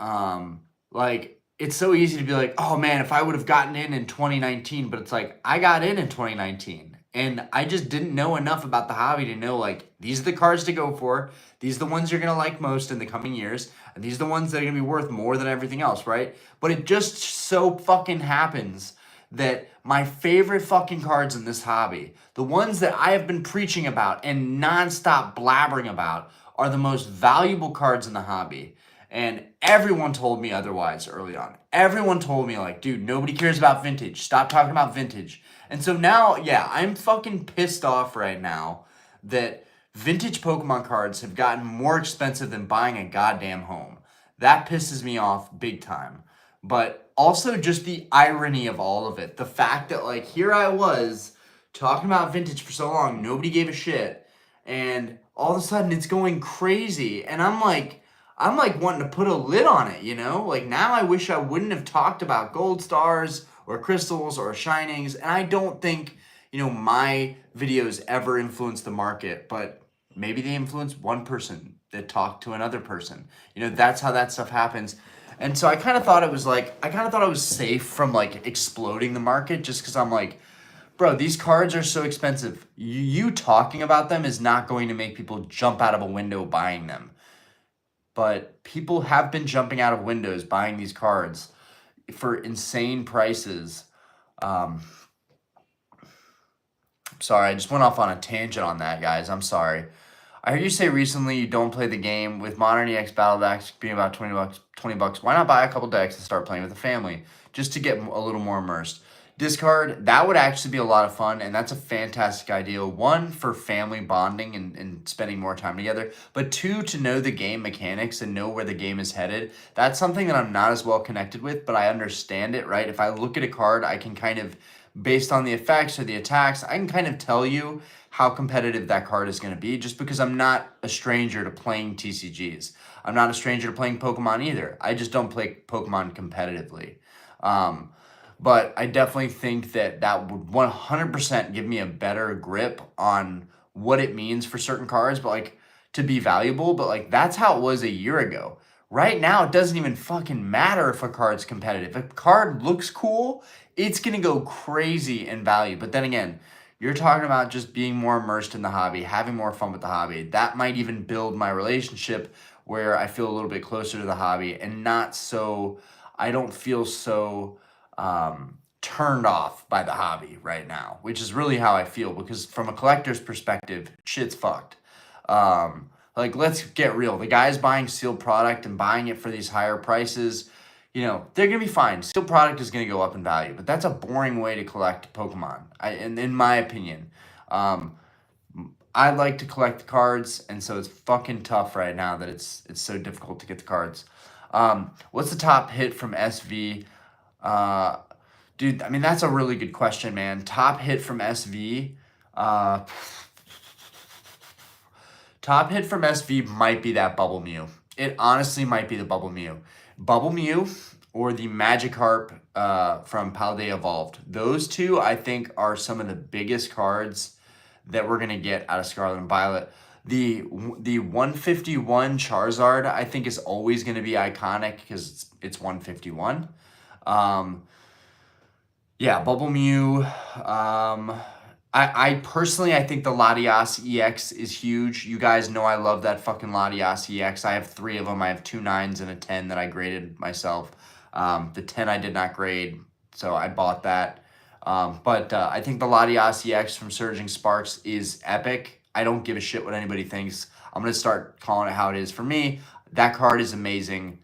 Like, it's so easy to be like, oh man, if I would have gotten in 2019, but it's like, I got in 2019. And I just didn't know enough about the hobby to know, like, these are the cards to go for. These are the ones you're going to like most in the coming years. And these are the ones that are going to be worth more than everything else, right? But it just so fucking happens that my favorite fucking cards in this hobby, the ones that I have been preaching about and nonstop blabbering about, are the most valuable cards in the hobby. And everyone told me otherwise early on. Everyone told me, like, dude, nobody cares about vintage. Stop talking about vintage. And so now, yeah, I'm fucking pissed off right now that vintage Pokemon cards have gotten more expensive than buying a goddamn home. That pisses me off big time. But also just the irony of all of it. The fact that, like, here I was talking about vintage for so long, nobody gave a shit, and all of a sudden it's going crazy. And I'm like wanting to put a lid on it, you know? Like, now I wish I wouldn't have talked about gold stars or crystals or shinings. And I don't think, you know, my videos ever influence the market, but maybe they influence one person that talked to another person. You know, that's how that stuff happens. And so I kind of thought it was safe from like exploding the market, just because I'm like, bro, these cards are so expensive. You talking about them is not going to make people jump out of a window buying them. But people have been jumping out of windows buying these cards for insane prices. Sorry, I just went off on a tangent on that, guys. I'm sorry. I heard you say recently you don't play the game. With Modern EX Battle decks being about $20, why not buy a couple decks and start playing with the family just to get a little more immersed? Discard, that would actually be a lot of fun, and that's a fantastic idea. One, for family bonding and spending more time together, but two, to know the game mechanics and know where the game is headed. That's something that I'm not as well connected with, but I understand it, right? If I look at a card, I can kind of, based on the effects or the attacks, I can kind of tell you how competitive that card is going to be, just because I'm not a stranger to playing TCGs. I'm not a stranger to playing Pokemon either. I just don't play Pokemon competitively. But I definitely think that would 100% give me a better grip on what it means for certain cards, but like to be valuable. But like that's how it was a year ago. Right now, it doesn't even fucking matter if a card's competitive. If a card looks cool, it's gonna go crazy in value. But then again, you're talking about just being more immersed in the hobby, having more fun with the hobby. That might even build my relationship where I feel a little bit closer to the hobby and not so, I don't feel so turned off by the hobby right now, which is really how I feel, because from a collector's perspective, shit's fucked. Like, let's get real. The guys buying sealed product and buying it for these higher prices, you know, they're going to be fine. Sealed product is going to go up in value, but that's a boring way to collect Pokemon, in my opinion. I like to collect the cards, and so it's fucking tough right now that it's so difficult to get the cards. What's the top hit from SV? Dude, I mean, that's a really good question, man. Top hit from SV. Top hit from SV might be that Bubble Mew. It honestly might be the Bubble Mew. Bubble Mew or the Magikarp from Paldea Evolved. Those two, I think, are some of the biggest cards that we're going to get out of Scarlet and Violet. The 151 Charizard, I think, is always going to be iconic because it's 151. Yeah, Bubble Mew. I personally, I think the Latias EX is huge. You guys know I love that fucking Latias EX. I have 3 of them. I have 2 9s and a 10 that I graded myself. The 10 I did not grade, so I bought that. But I think the Latias EX from Surging Sparks is epic. I don't give a shit what anybody thinks. I'm going to start calling it how it is. For me, that card is amazing.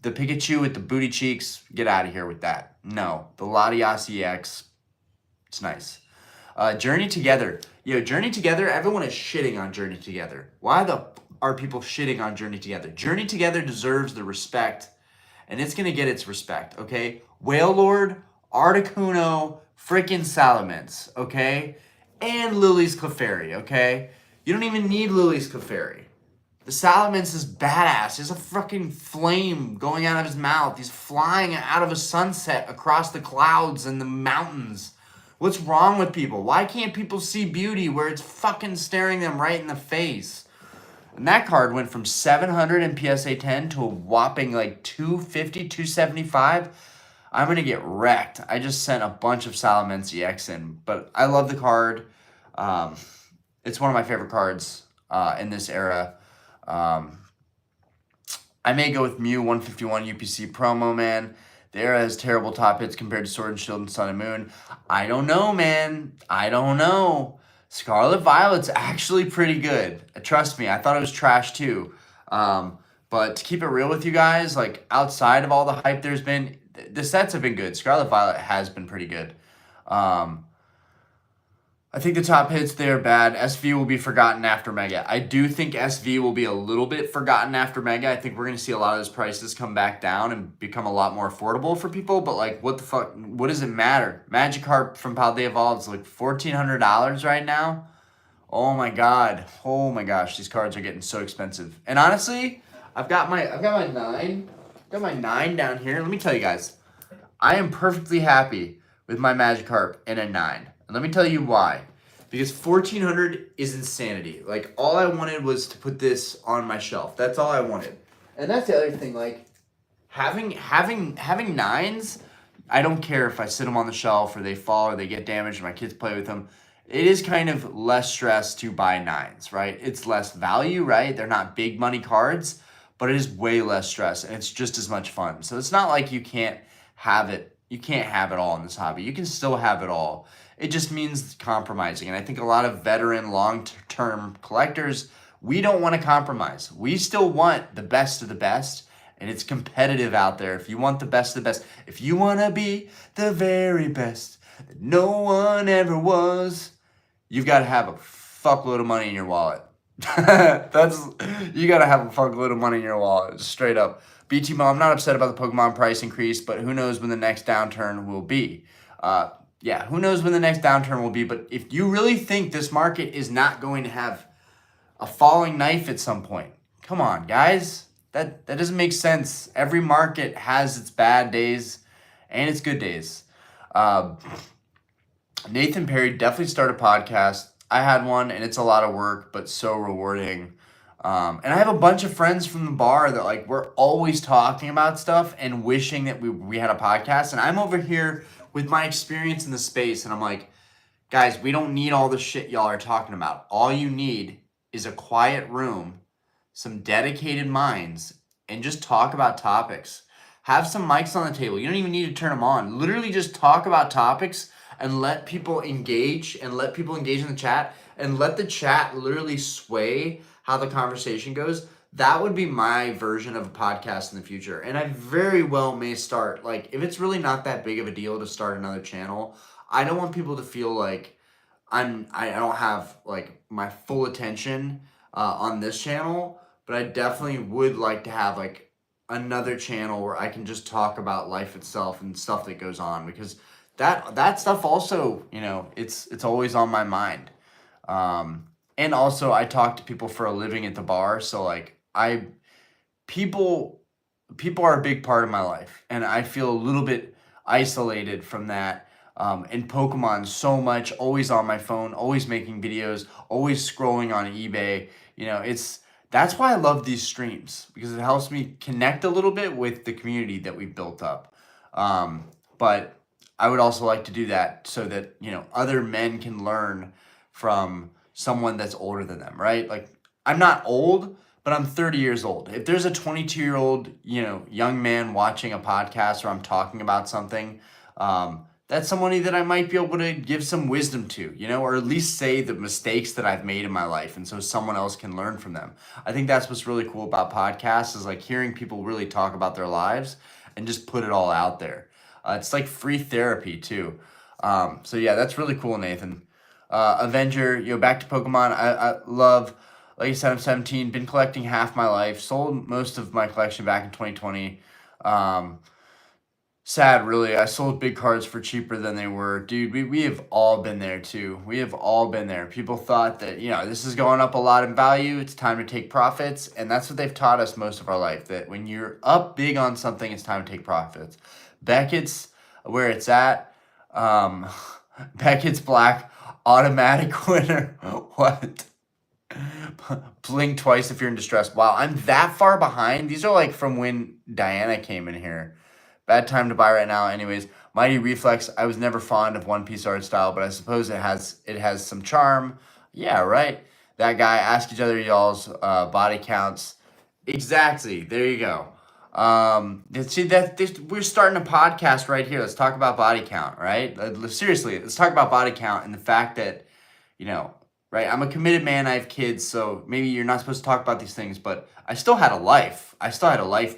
The Pikachu with the booty cheeks, get out of here with that. No, the Latias EX, it's nice. Journey Together. Yo, Journey Together, everyone is shitting on Journey Together. Why are people shitting on Journey Together? Journey Together deserves the respect, and it's going to get its respect, okay? Wailord, Articuno, frickin' Salamence, okay? And Lily's Clefairy, okay? You don't even need Lily's Clefairy. The Salamence is badass. There's a fucking flame going out of his mouth. He's flying out of a sunset across the clouds and the mountains. What's wrong with people? Why can't people see beauty where it's fucking staring them right in the face? And that card went from 700 in PSA 10 to a whopping like 250, 275. I'm going to get wrecked. I just sent a bunch of Salamence EX in, but I love the card. It's one of my favorite cards in this era. I may go with Mew 151 UPC promo, man. The Era has terrible top hits compared to Sword and Shield and Sun and Moon. I don't know, man. I don't know. Scarlet Violet's actually pretty good. Trust me, I thought it was trash too. But to keep it real with you guys, like outside of all the hype there's been, the sets have been good. Scarlet Violet has been pretty good. I think the top hits there bad. SV will be forgotten after Mega. I do think SV will be a little bit forgotten after Mega. I think we're going to see a lot of those prices come back down and become a lot more affordable for people. But like, what the fuck? What does it matter? Magikarp from Paldea Evolved is like $1,400 right now. Oh my god. Oh my gosh, these cards are getting so expensive. And honestly, I've got my 9. Got my 9 down here. Let me tell you guys. I am perfectly happy with my Magikarp and a 9. And let me tell you why. Because 1,400 is insanity. Like, all I wanted was to put this on my shelf. That's all I wanted. And that's the other thing. Like, having 9s, I don't care if I sit them on the shelf or they fall or they get damaged and my kids play with them. It is kind of less stress to buy 9s, right? It's less value, right? They're not big money cards, but it is way less stress and it's just as much fun. So it's not like you can't have it. You can't have it all in this hobby. You can still have it all. It just means compromising. And I think a lot of veteran long-term collectors, we don't want to compromise. We still want the best of the best. And it's competitive out there. If you want the best of the best, if you want to be the very best that no one ever was, you've got to have a fuckload of money in your wallet. You got to have a fuckload of money in your wallet, just straight up. BT Mo, I'm not upset about the Pokemon price increase, but who knows when the next downturn will be. Who knows when the next downturn will be, but if you really think this market is not going to have a falling knife at some point, come on, guys. That doesn't make sense. Every market has its bad days and its good days. Nathan Perry, definitely start a podcast. I had one, and it's a lot of work, but so rewarding. And I have a bunch of friends from the bar that like we're always talking about stuff and wishing that we had a podcast. And I'm over here with my experience in the space, and I'm like, guys, we don't need all the shit y'all are talking about. All you need is a quiet room, some dedicated minds, and just talk about topics. Have some mics on the table. You don't even need to turn them on. Literally just talk about topics and let people engage in the chat and let the chat literally sway how the conversation goes. That would be my version of a podcast in the future. And I very well may start, like, if it's really not that big of a deal to start another channel, I don't want people to feel like I don't have like my full attention on this channel, but I definitely would like to have like another channel where I can just talk about life itself and stuff that goes on, because that stuff also, it's always on my mind. And also I talk to people for a living at the bar, so like people are a big part of my life, and I feel a little bit isolated from that. And Pokemon so much, always on my phone, always making videos, always scrolling on eBay. That's why I love these streams, because it helps me connect a little bit with the community that we've built up. But I would also like to do that so that, other men can learn from someone that's older than them, right? Like, I'm not old, but I'm 30 years old. If there's a 22-year-old, young man watching a podcast where I'm talking about something, that's somebody that I might be able to give some wisdom to, or at least say the mistakes that I've made in my life, and so someone else can learn from them. I think that's what's really cool about podcasts, is like hearing people really talk about their lives and just put it all out there. It's like free therapy too. So yeah, that's really cool, Nathan. Avenger, back to Pokemon. I love, like I said, I'm 17, been collecting half my life, sold most of my collection back in 2020. Sad, really. I sold big cards for cheaper than they were. Dude, we have all been there too. We have all been there. People thought that, this is going up a lot in value. It's time to take profits. And that's what they've taught us most of our life, that when you're up big on something, it's time to take profits. Beckett's where it's at. Beckett's black, automatic winner. What? Blink twice if you're in distress. Wow, I'm that far behind. These are like from when Diana came in here. Bad time to buy right now. Anyways, Mighty Reflex. I was never fond of One Piece art style, but I suppose it has some charm. Yeah, right. That guy. Ask each other y'all's body counts. Exactly. There you go. See we're starting a podcast right here. Let's talk about body count, right? Seriously, let's talk about body count and the fact that, you know, right? I'm a committed man. I have kids, so maybe you're not supposed to talk about these things, but I still had a life. I still had a life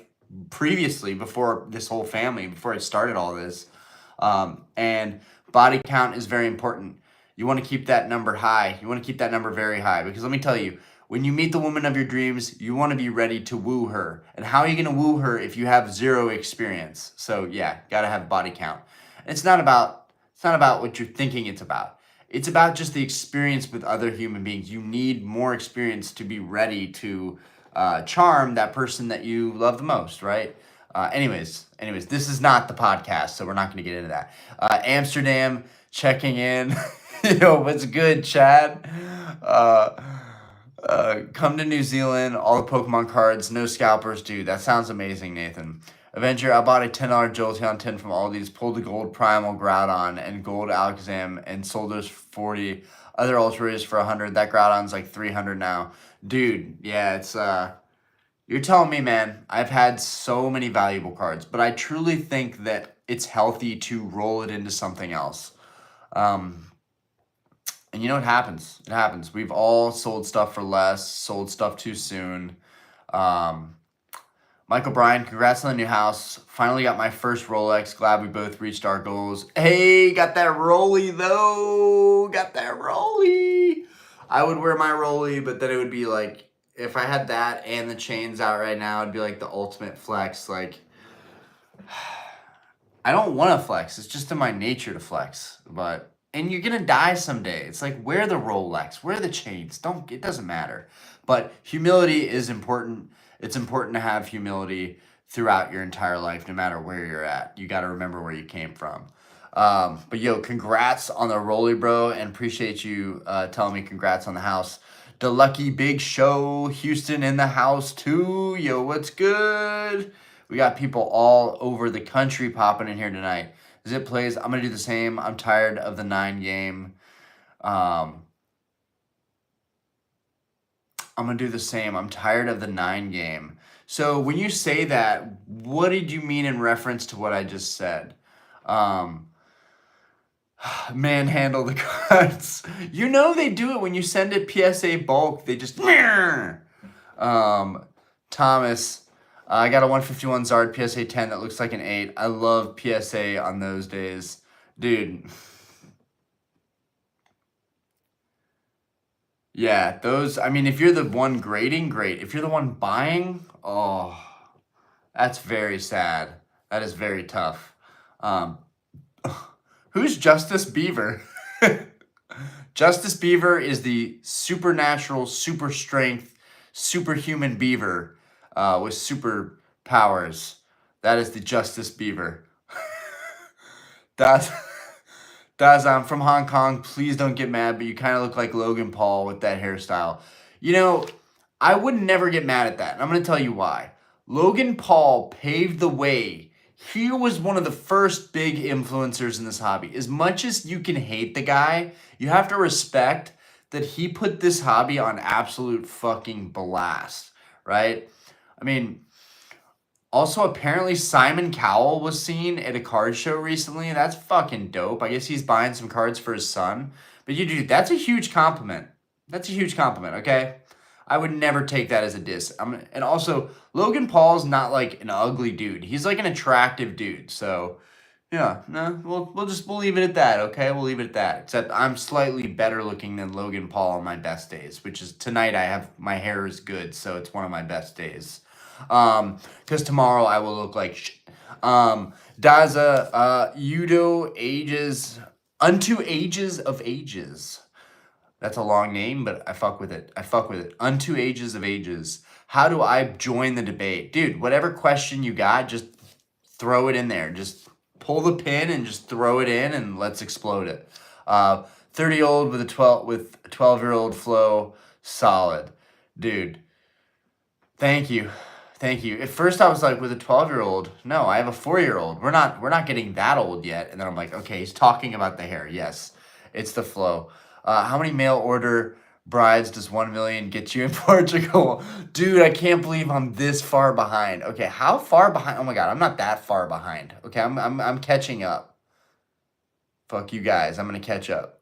previously before this whole family, before I started all this. And body count is very important. You want to keep that number high. You want to keep that number very high because let me tell you, when you meet the woman of your dreams, you want to be ready to woo her. And how are you going to woo her if you have zero experience? So yeah, got to have body count. And it's not about what you're thinking it's about. It's about just the experience with other human beings. You need more experience to be ready to charm that person that you love the most, right? Anyways, this is not the podcast, so we're not going to get into that. Amsterdam checking in. Yo, what's good, Chad? Come to New Zealand, all the Pokemon cards, no scalpers, dude. That sounds amazing, Nathan. Avenger, I bought a $10 Jolteon 10 from Aldi's, pulled the gold Primal Groudon and gold Alakazam, and sold those for 40. Other Ultra Rares for 100. That Groudon's like 300 now. Dude, yeah, it's you're telling me, man, I've had so many valuable cards, but I truly think that it's healthy to roll it into something else. And you know what happens? It happens. We've all sold stuff for less, sold stuff too soon. Michael Bryan, congrats on the new house. Finally got my first Rolex. Glad we both reached our goals. Hey, got that Rolly though. Got that Rolly. I would wear my Rolly, but then it would be like, if I had that and the chains out right now, it'd be like the ultimate flex. Like, I don't want to flex. It's just in my nature to flex. And you're going to die someday. It's like, wear the Rolex, wear the chains. It doesn't matter. But humility is important. It's important to have humility throughout your entire life, no matter where you're at. You got to remember where you came from. But yo, congrats on the Rolly, bro, and appreciate you telling me congrats on the house. The Lucky Big Show, Houston in the house too. Yo, what's good? We got people all over the country popping in here tonight. Zip plays. I'm going to do the same. I'm tired of the 9 game. I'm going to do the same. I'm tired of the 9 game. So when you say that, what did you mean in reference to what I just said? Manhandle the cards. You know they do it when you send it PSA bulk. They just... Thomas... I got a 151 Zard PSA 10 that looks like an 8. I love PSA on those days. Dude. Yeah, those, I mean, if you're the one grading, great. If you're the one buying, oh, that's very sad. That is very tough. Who's Justice Beaver? Justice Beaver is the supernatural, super strength, superhuman beaver with super powers. That is the Justice Beaver. I'm from Hong Kong. Please don't get mad, but you kind of look like Logan Paul with that hairstyle. You know, I would never get mad at that. And I'm going to tell you why. Logan Paul paved the way. He was one of the first big influencers in this hobby. As much as you can hate the guy, you have to respect that he put this hobby on absolute fucking blast, right? I mean, also apparently Simon Cowell was seen at a card show recently. That's fucking dope. I guess he's buying some cards for his son. But you dude, that's a huge compliment. That's a huge compliment, okay? I would never take that as a diss. And also, Logan Paul's not like an ugly dude. He's like an attractive dude. So, yeah, no, we'll leave it at that, okay? We'll leave it at that. Except I'm slightly better looking than Logan Paul on my best days, which is tonight. My hair is good, so it's one of my best days. Because tomorrow I will look like shit. Daza, Udo ages unto ages of ages. That's a long name, but I fuck with it. Unto ages of ages. How do I join the debate? Dude, whatever question you got, just throw it in there. Just pull the pin and just throw it in and let's explode it. 30-year-old with a 12-year-old flow, solid. Dude, thank you. At first I was like, with a 12-year-old, no, I have a 4-year-old. We're not getting that old yet. And then I'm like, okay, he's talking about the hair. Yes, it's the flow. How many mail order Brides does 1 million get you in Portugal? Dude, I can't believe I'm this far behind. Okay, how far behind? Oh my god, I'm not that far behind. Okay, I'm catching up. Fuck you guys, I'm gonna catch up.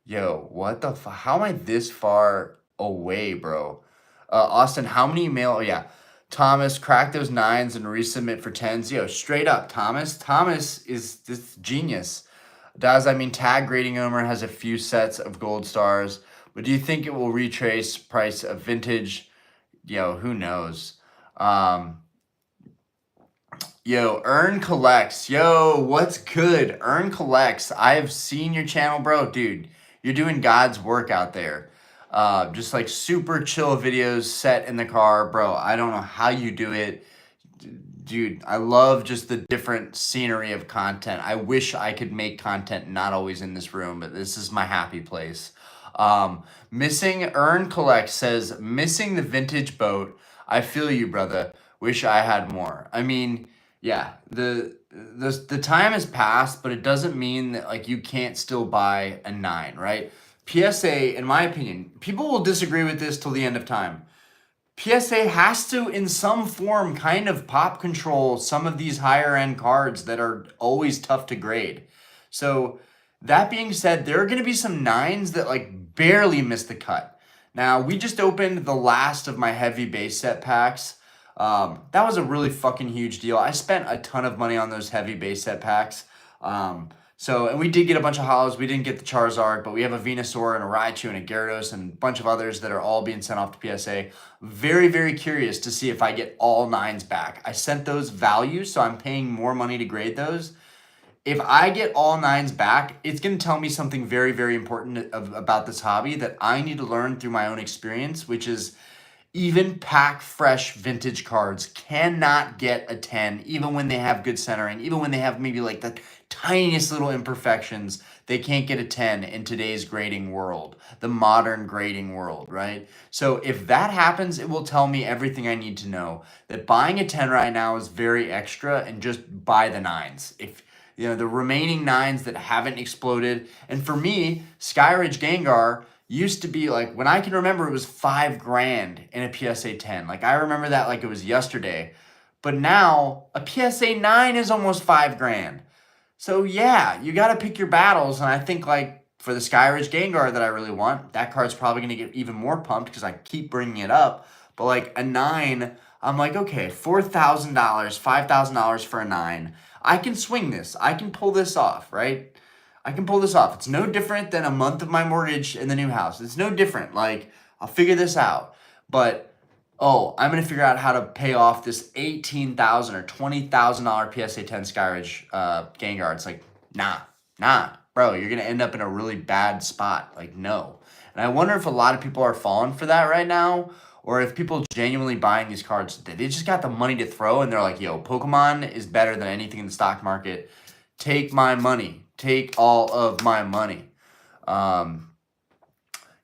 Yo, what the how am I this far away, bro? Austin, how many email? Oh yeah, Thomas, crack those nines and resubmit for tens. Yo, straight up, Thomas. Thomas is this genius. Does I mean tag grading owner has a few sets of gold stars, but do you think it will retrace price of vintage? Yo, who knows? Um, Yo, Earn Collects. Yo, what's good? Earn Collects. I've seen your channel, bro. Dude, you're doing God's work out there. Just like super chill videos set in the car, bro. I don't know how you do it. Dude, I love just the different scenery of content. I wish I could make content not always in this room, but this is my happy place. Missing Earn Collect says, missing the vintage boat. I feel you, brother. Wish I had more. I mean, yeah, the time has passed, but it doesn't mean that like you can't still buy a 9, right? PSA, in my opinion, people will disagree with this till the end of time. PSA has to, in some form, kind of pop control some of these higher end cards that are always tough to grade. So, that being said, there are going to be some 9s that like barely miss the cut. Now, we just opened the last of my heavy base set packs. That was a really fucking huge deal. I spent a ton of money on those heavy base set packs. And we did get a bunch of hollows. We didn't get the Charizard, but we have a Venusaur and a Raichu and a Gyarados and a bunch of others that are all being sent off to PSA. Very, very curious to see if I get all 9s back. I sent those values, so I'm paying more money to grade those. If I get all 9s back, it's going to tell me something very, very important about this hobby that I need to learn through my own experience, which is even pack fresh vintage cards cannot get a 10, even when they have good centering, even when they have maybe like the tiniest little imperfections. They can't get a 10 in today's grading world, the modern grading world, right? So if that happens, it will tell me everything I need to know. That buying a 10 right now is very extra, and just buy the 9s. If you know the remaining 9s that haven't exploded, and for me, Skyridge Gengar used to be like, when I can remember, it was $5,000 in a PSA 10. Like I remember that like it was yesterday. But now a PSA 9 is almost $5,000. So yeah, you got to pick your battles. And I think like for the Skyridge Gengar that I really want, that card's probably going to get even more pumped because I keep bringing it up. But like a 9, I'm like, okay, $4,000, $5,000 for a 9. I can swing this. I can pull this off, right? I can pull this off. It's no different than a month of my mortgage in the new house. It's no different. Like, I'll figure this out. But, oh, I'm going to figure out how to pay off this $18,000 or $20,000 PSA 10 Skyridge Gengar. It's like, nah, bro, you're going to end up in a really bad spot. Like, no. And I wonder if a lot of people are falling for that right now, or if people genuinely buying these cards, they just got the money to throw, and they're like, yo, Pokemon is better than anything in the stock market. Take my money. Take all of my money.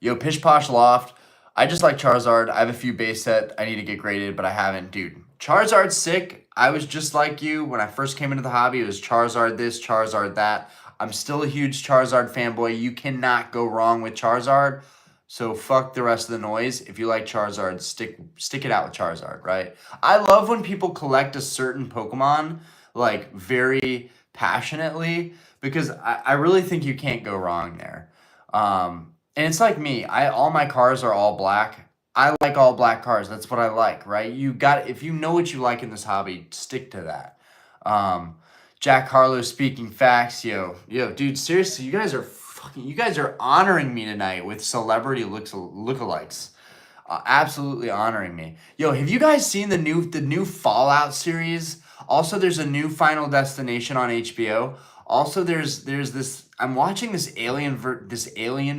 Yo, Pish Posh Loft. I just like Charizard. I have a few base set I need to get graded, but I haven't. Dude, Charizard's sick. I was just like you. When I first came into the hobby, it was Charizard this, Charizard that. I'm still a huge Charizard fanboy. You cannot go wrong with Charizard. So fuck the rest of the noise. If you like Charizard, stick it out with Charizard, right? I love when people collect a certain Pokemon, like, very passionately, because I really think you can't go wrong there. And it's like me. All my cars are all black. I like all black cars. That's what I like, right? If you know what you like in this hobby, stick to that. Jack Harlow speaking facts. Yo, dude, seriously, you guys are honoring me tonight with celebrity lookalikes. Absolutely honoring me. Yo, have you guys seen the new Fallout series? Also, there's a new Final Destination on HBO. Also, there's this. I'm watching this alien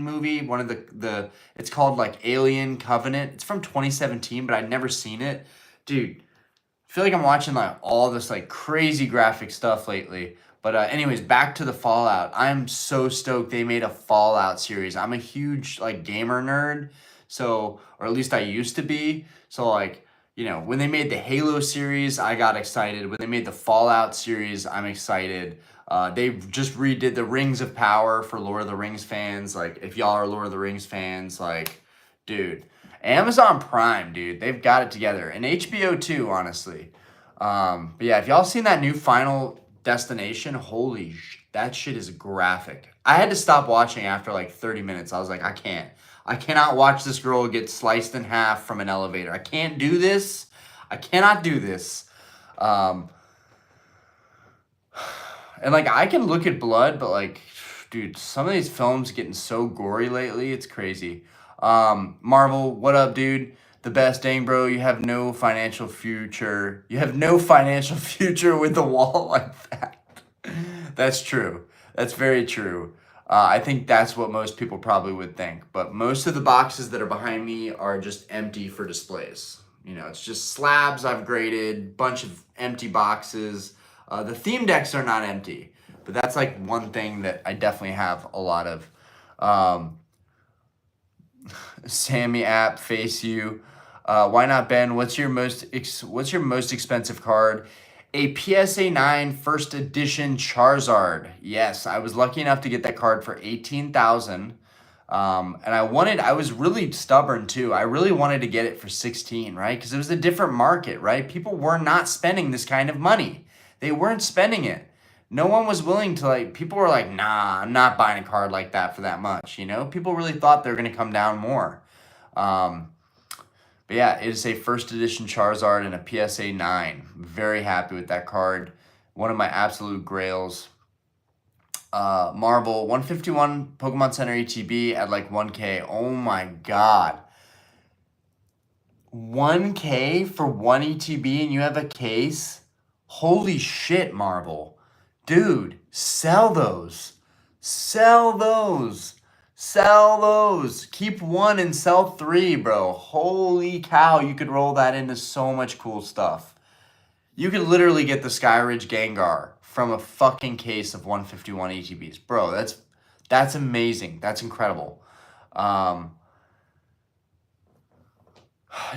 movie. One of it's called like Alien Covenant. It's from 2017, but I'd never seen it, dude. I feel like I'm watching like all this like crazy graphic stuff lately. But anyways, back to the Fallout. I'm so stoked they made a Fallout series. I'm a huge like gamer nerd, so, or at least I used to be. So like, when they made the Halo series, I got excited. When they made the Fallout series, I'm excited. They just redid the Rings of Power for Lord of the Rings fans. Like, if y'all are Lord of the Rings fans, like, dude, Amazon Prime, dude, they've got it together, and HBO too, honestly. But yeah, if y'all seen that new Final Destination, holy that shit is graphic. I had to stop watching after like 30 minutes. I was like, I cannot watch this girl get sliced in half from an elevator. I can't do this. I cannot do this. And like, I can look at blood, but like, dude, some of these films getting so gory lately, it's crazy. Marvel, what up, dude? The best, dang bro. You have no financial future. You have no financial future with a wall like that. That's true. That's very true. I think that's what most people probably would think. But most of the boxes that are behind me are just empty for displays. You know, it's just slabs I've graded, bunch of empty boxes. The theme decks are not empty, but that's like one thing that I definitely have a lot of. Sammy app, face you. Why not, Ben? What's your most expensive card? A PSA 9 first edition Charizard. Yes, I was lucky enough to get that card for 18,000. And I was really stubborn too. I really wanted to get it for 16, right? Because it was a different market, right? People were not spending this kind of money. They weren't spending it. No one was willing to, like, people were like, nah, I'm not buying a card like that for that much, you know? People really thought they were going to come down more. But yeah, it is a first edition Charizard and a PSA 9. Very happy with that card. One of my absolute grails. Marvel 151 Pokemon Center ETB at like 1K. Oh my god. 1K for one ETB and you have a case? Holy shit, Marvel. Dude, sell those. Sell those. Sell those. Keep one and sell three, bro. Holy cow, you could roll that into so much cool stuff. You could literally get the Skyridge Gengar from a fucking case of 151 ETBs. Bro, that's amazing. That's incredible.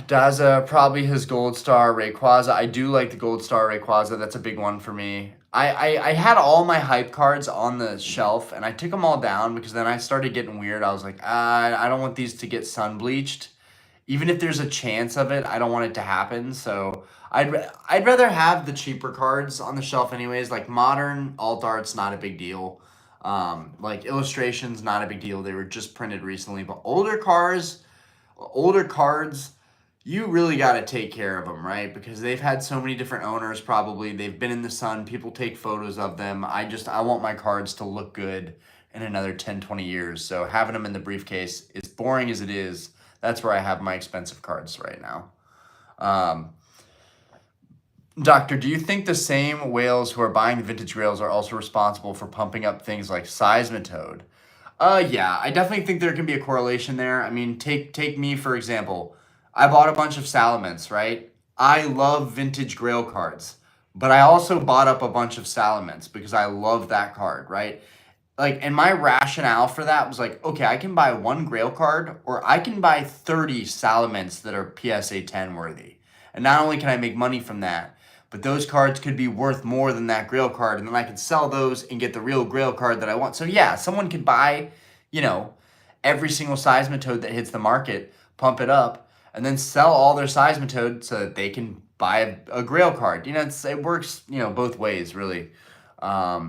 Daza, probably his Gold Star Rayquaza. I do like the Gold Star Rayquaza. That's a big one for me. I had all my hype cards on the shelf, and I took them all down because then I started getting weird. I was like, I don't want these to get sun bleached. Even if there's a chance of it, I don't want it to happen. So I'd rather have the cheaper cards on the shelf anyways. Like modern alt art's not a big deal. Like illustrations, not a big deal. They were just printed recently. But older cards, you really got to take care of them, right? Because they've had so many different owners probably. They've been in the sun. People take photos of them. I want my cards to look good in another 10, 20 years. So having them in the briefcase, as boring as it is, that's where I have my expensive cards right now. Doctor, do you think the same whales who are buying the vintage grails are also responsible for pumping up things like Seismitoad? Yeah, I definitely think there can be a correlation there. I mean, take me for example. I bought a bunch of Salamence, right? I love vintage grail cards, but I also bought up a bunch of Salamence because I love that card, right? Like, and my rationale for that was like, okay, I can buy one grail card or I can buy 30 Salamence that are PSA 10 worthy. And not only can I make money from that, but those cards could be worth more than that grail card, and then I could sell those and get the real grail card that I want. So yeah, someone could buy, every single Seismitoad that hits the market, pump it up, and then sell all their Seismitoad so that they can buy a grail card. It works, both ways, really. I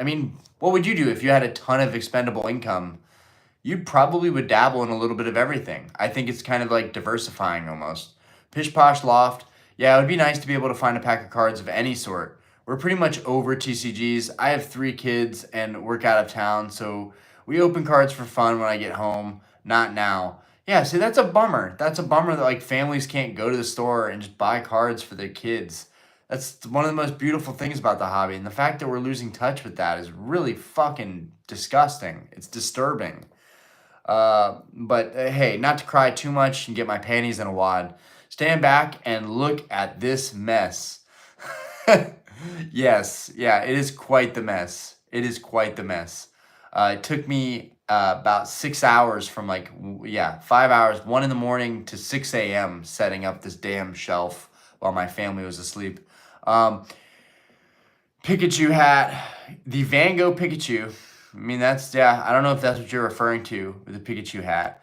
mean, what would you do if you had a ton of expendable income? You probably would dabble in a little bit of everything. I think it's kind of like diversifying almost. Pish Posh Loft. Yeah, it would be nice to be able to find a pack of cards of any sort. We're pretty much over TCGs. I have 3 kids and work out of town, so we open cards for fun when I get home. Not now. Yeah, see, that's a bummer. That's a bummer that like families can't go to the store and just buy cards for their kids. That's one of the most beautiful things about the hobby, and the fact that we're losing touch with that is really fucking disgusting. It's disturbing. But hey, not to cry too much and get my panties in a wad. Stand back and look at this mess. Yes, yeah, it is quite the mess. It is quite the mess. It took me about 6 hours from 5 hours, 1 in the morning to 6 a.m. setting up this damn shelf while my family was asleep. Pikachu hat. The Van Gogh Pikachu. I mean, that's, yeah, I don't know if that's what you're referring to with the Pikachu hat.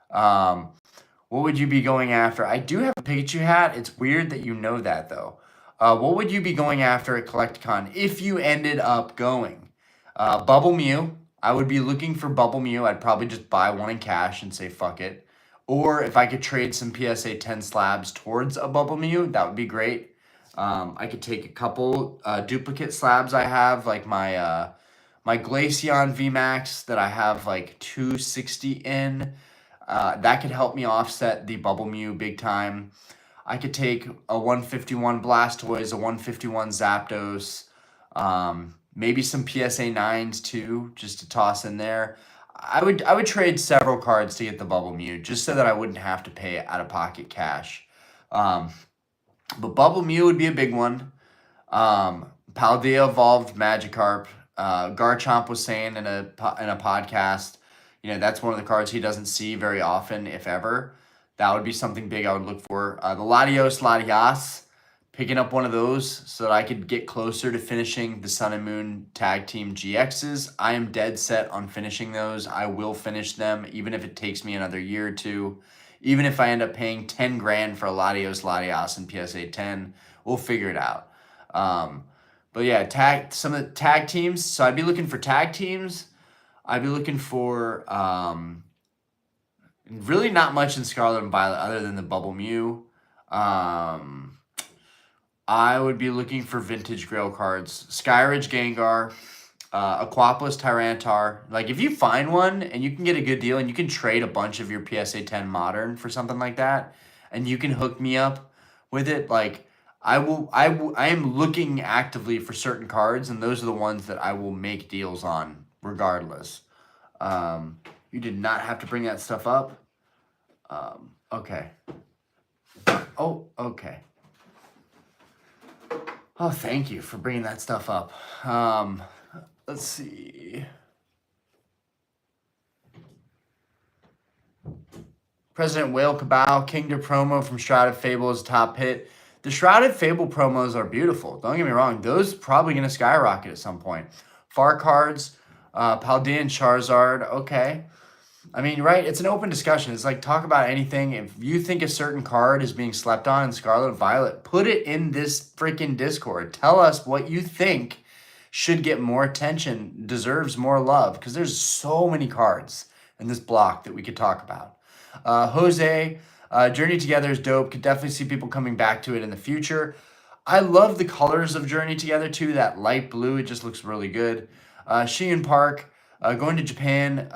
What would you be going after? I do have a Pikachu hat. It's weird that you know that, though. What would you be going after at CollectCon if you ended up going? Bubble Mew. I would be looking for Bubble Mew. I'd probably just buy one in cash and say fuck it. Or if I could trade some PSA 10 slabs towards a Bubble Mew, that would be great. I could take a couple duplicate slabs I have, like my Glaceon VMAX that I have like 260 in. That could help me offset the Bubble Mew big time. I could take a 151 Blastoise, a 151 Zapdos, maybe some PSA 9s too, just to toss in there. I would trade several cards to get the Bubble Mew, just so that I wouldn't have to pay out of pocket cash. But Bubble Mew would be a big one. Paldea evolved Magikarp. Garchomp was saying in a podcast, you know, that's one of the cards he doesn't see very often, if ever. That would be something big I would look for. The Latias, picking up one of those so that I could get closer to finishing the Sun and Moon Tag Team GXs. I am dead set on finishing those. I will finish them, even if it takes me another year or two. Even if I end up paying 10 grand for a Latias and PSA 10, we'll figure it out. But yeah, some of the tag teams. So I'd be looking for tag teams. I'd be looking for really not much in Scarlet and Violet other than the Bubble Mew. I would be looking for vintage Grail cards. Skyridge Gengar, Aquapus Tyranitar. Like, if you find one and you can get a good deal and you can trade a bunch of your PSA 10 Modern for something like that, and you can hook me up with it, like, I am looking actively for certain cards, and those are the ones that I will make deals on regardless. You did not have to bring that stuff up. Okay. Oh, okay. Oh, thank you for bringing that stuff up. Let's see. President Whale Cabal, Kingdom promo from Shrouded Fable is a top hit. The Shrouded Fable promos are beautiful. Don't get me wrong. Those probably going to skyrocket at some point. Far cards, Paldean Charizard. Okay. I mean, right? It's an open discussion. It's like, talk about anything. If you think a certain card is being slept on in Scarlet and Violet, put it in this freaking Discord. Tell us what you think should get more attention, deserves more love, because there's so many cards in this block that we could talk about. Jose, Journey Together is dope. Could definitely see people coming back to it in the future. I love the colors of Journey Together too. That light blue, it just looks really good. Sheehan Park, going to Japan.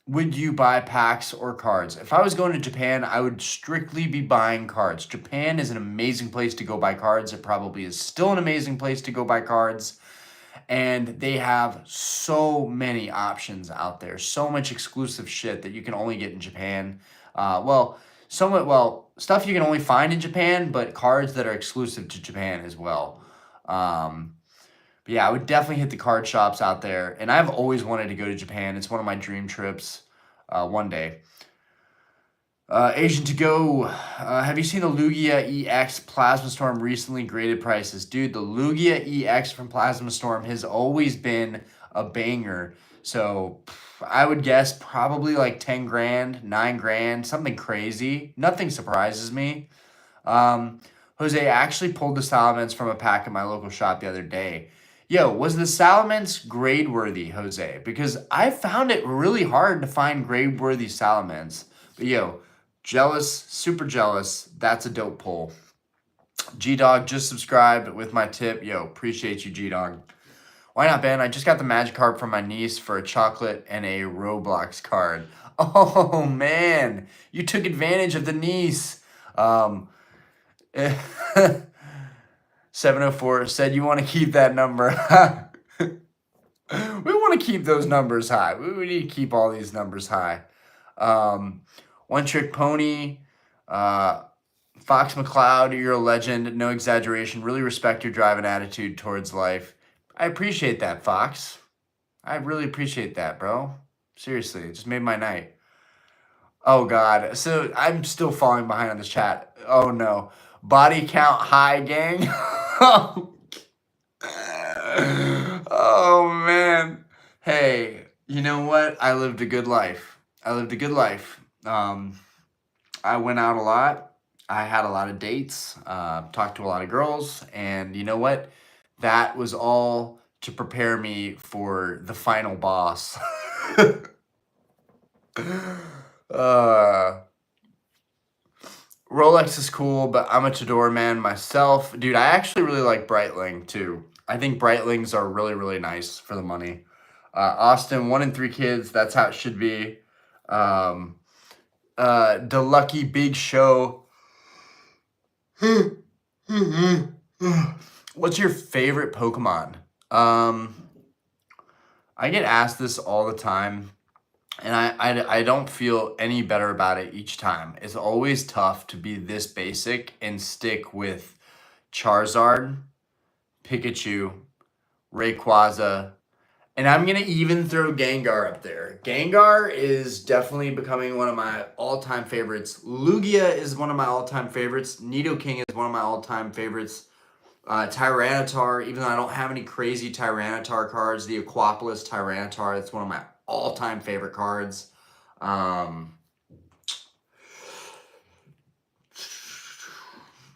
Would you buy packs or cards? If I was going to Japan, I would strictly be buying cards. Japan is an amazing place to go buy cards. It probably is still an amazing place to go buy cards. And they have so many options out there. So much exclusive shit that you can only get in Japan. Stuff you can only find in Japan, but cards that are exclusive to Japan as well. But yeah, I would definitely hit the card shops out there. And I've always wanted to go to Japan. It's one of my dream trips one day. Asian to go. Have you seen the Lugia EX Plasma Storm recently graded prices? Dude, the Lugia EX from Plasma Storm has always been a banger. So I would guess probably like 10 grand, 9 grand, something crazy. Nothing surprises me. Jose actually pulled the Salamence from a pack at my local shop the other day. Yo, was the Salamence grade worthy, Jose? Because I found it really hard to find grade worthy Salamence. But yo, jealous, super jealous. That's a dope pull. G-Dog just subscribed with my tip. Yo, appreciate you, G-Dog. Why not, Ben? I just got the Magikarp from my niece for a chocolate and a Roblox card. Oh, man. You took advantage of the niece. 704 said you want to keep that number. We want to keep those numbers high. We need to keep all these numbers high. One Trick Pony. Fox McCloud, you're a legend. No exaggeration. Really respect your drive and attitude towards life. I appreciate that, Fox. I really appreciate that, bro. Seriously, it just made my night. Oh, God. So I'm still falling behind on this chat. Oh, no. Body count high, gang. Oh man. Hey, you know what? I lived a good life. I lived a good life. I went out a lot. I had a lot of dates, talked to a lot of girls, and you know what? That was all to prepare me for the final boss. uh, Rolex is cool, but I'm a Tudor man myself. Dude, I actually really like Breitling too. I think Breitlings are really, really nice for the money. Austin, 1 in 3 kids. That's how it should be. The Lucky Big Show. What's your favorite Pokemon? I get asked this all the time, and I don't feel any better about it each time. It's always tough to be this basic and stick with Charizard, Pikachu, Rayquaza, and I'm going to even throw Gengar up there. Gengar is definitely becoming one of my all-time favorites. Lugia is one of my all-time favorites. Nidoking is one of my all-time favorites. Tyranitar, even though I don't have any crazy Tyranitar cards, the Aquapolis Tyranitar, that's one of my all-time favorite cards.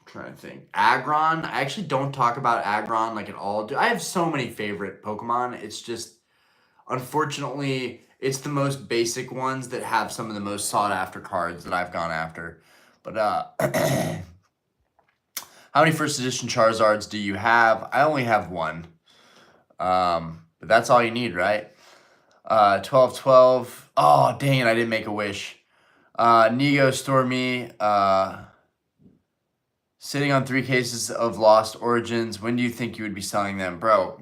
Trying to think. Aggron. I actually don't talk about Aggron like at all. I have so many favorite Pokemon. It's just, unfortunately, it's the most basic ones that have some of the most sought after cards that I've gone after. But how many first edition Charizards do you have? I only have one. But that's all you need, right? 12. Oh, dang it, I didn't make a wish. Nego Stormy, sitting on 3 cases of Lost Origins. When do you think you would be selling them? Bro,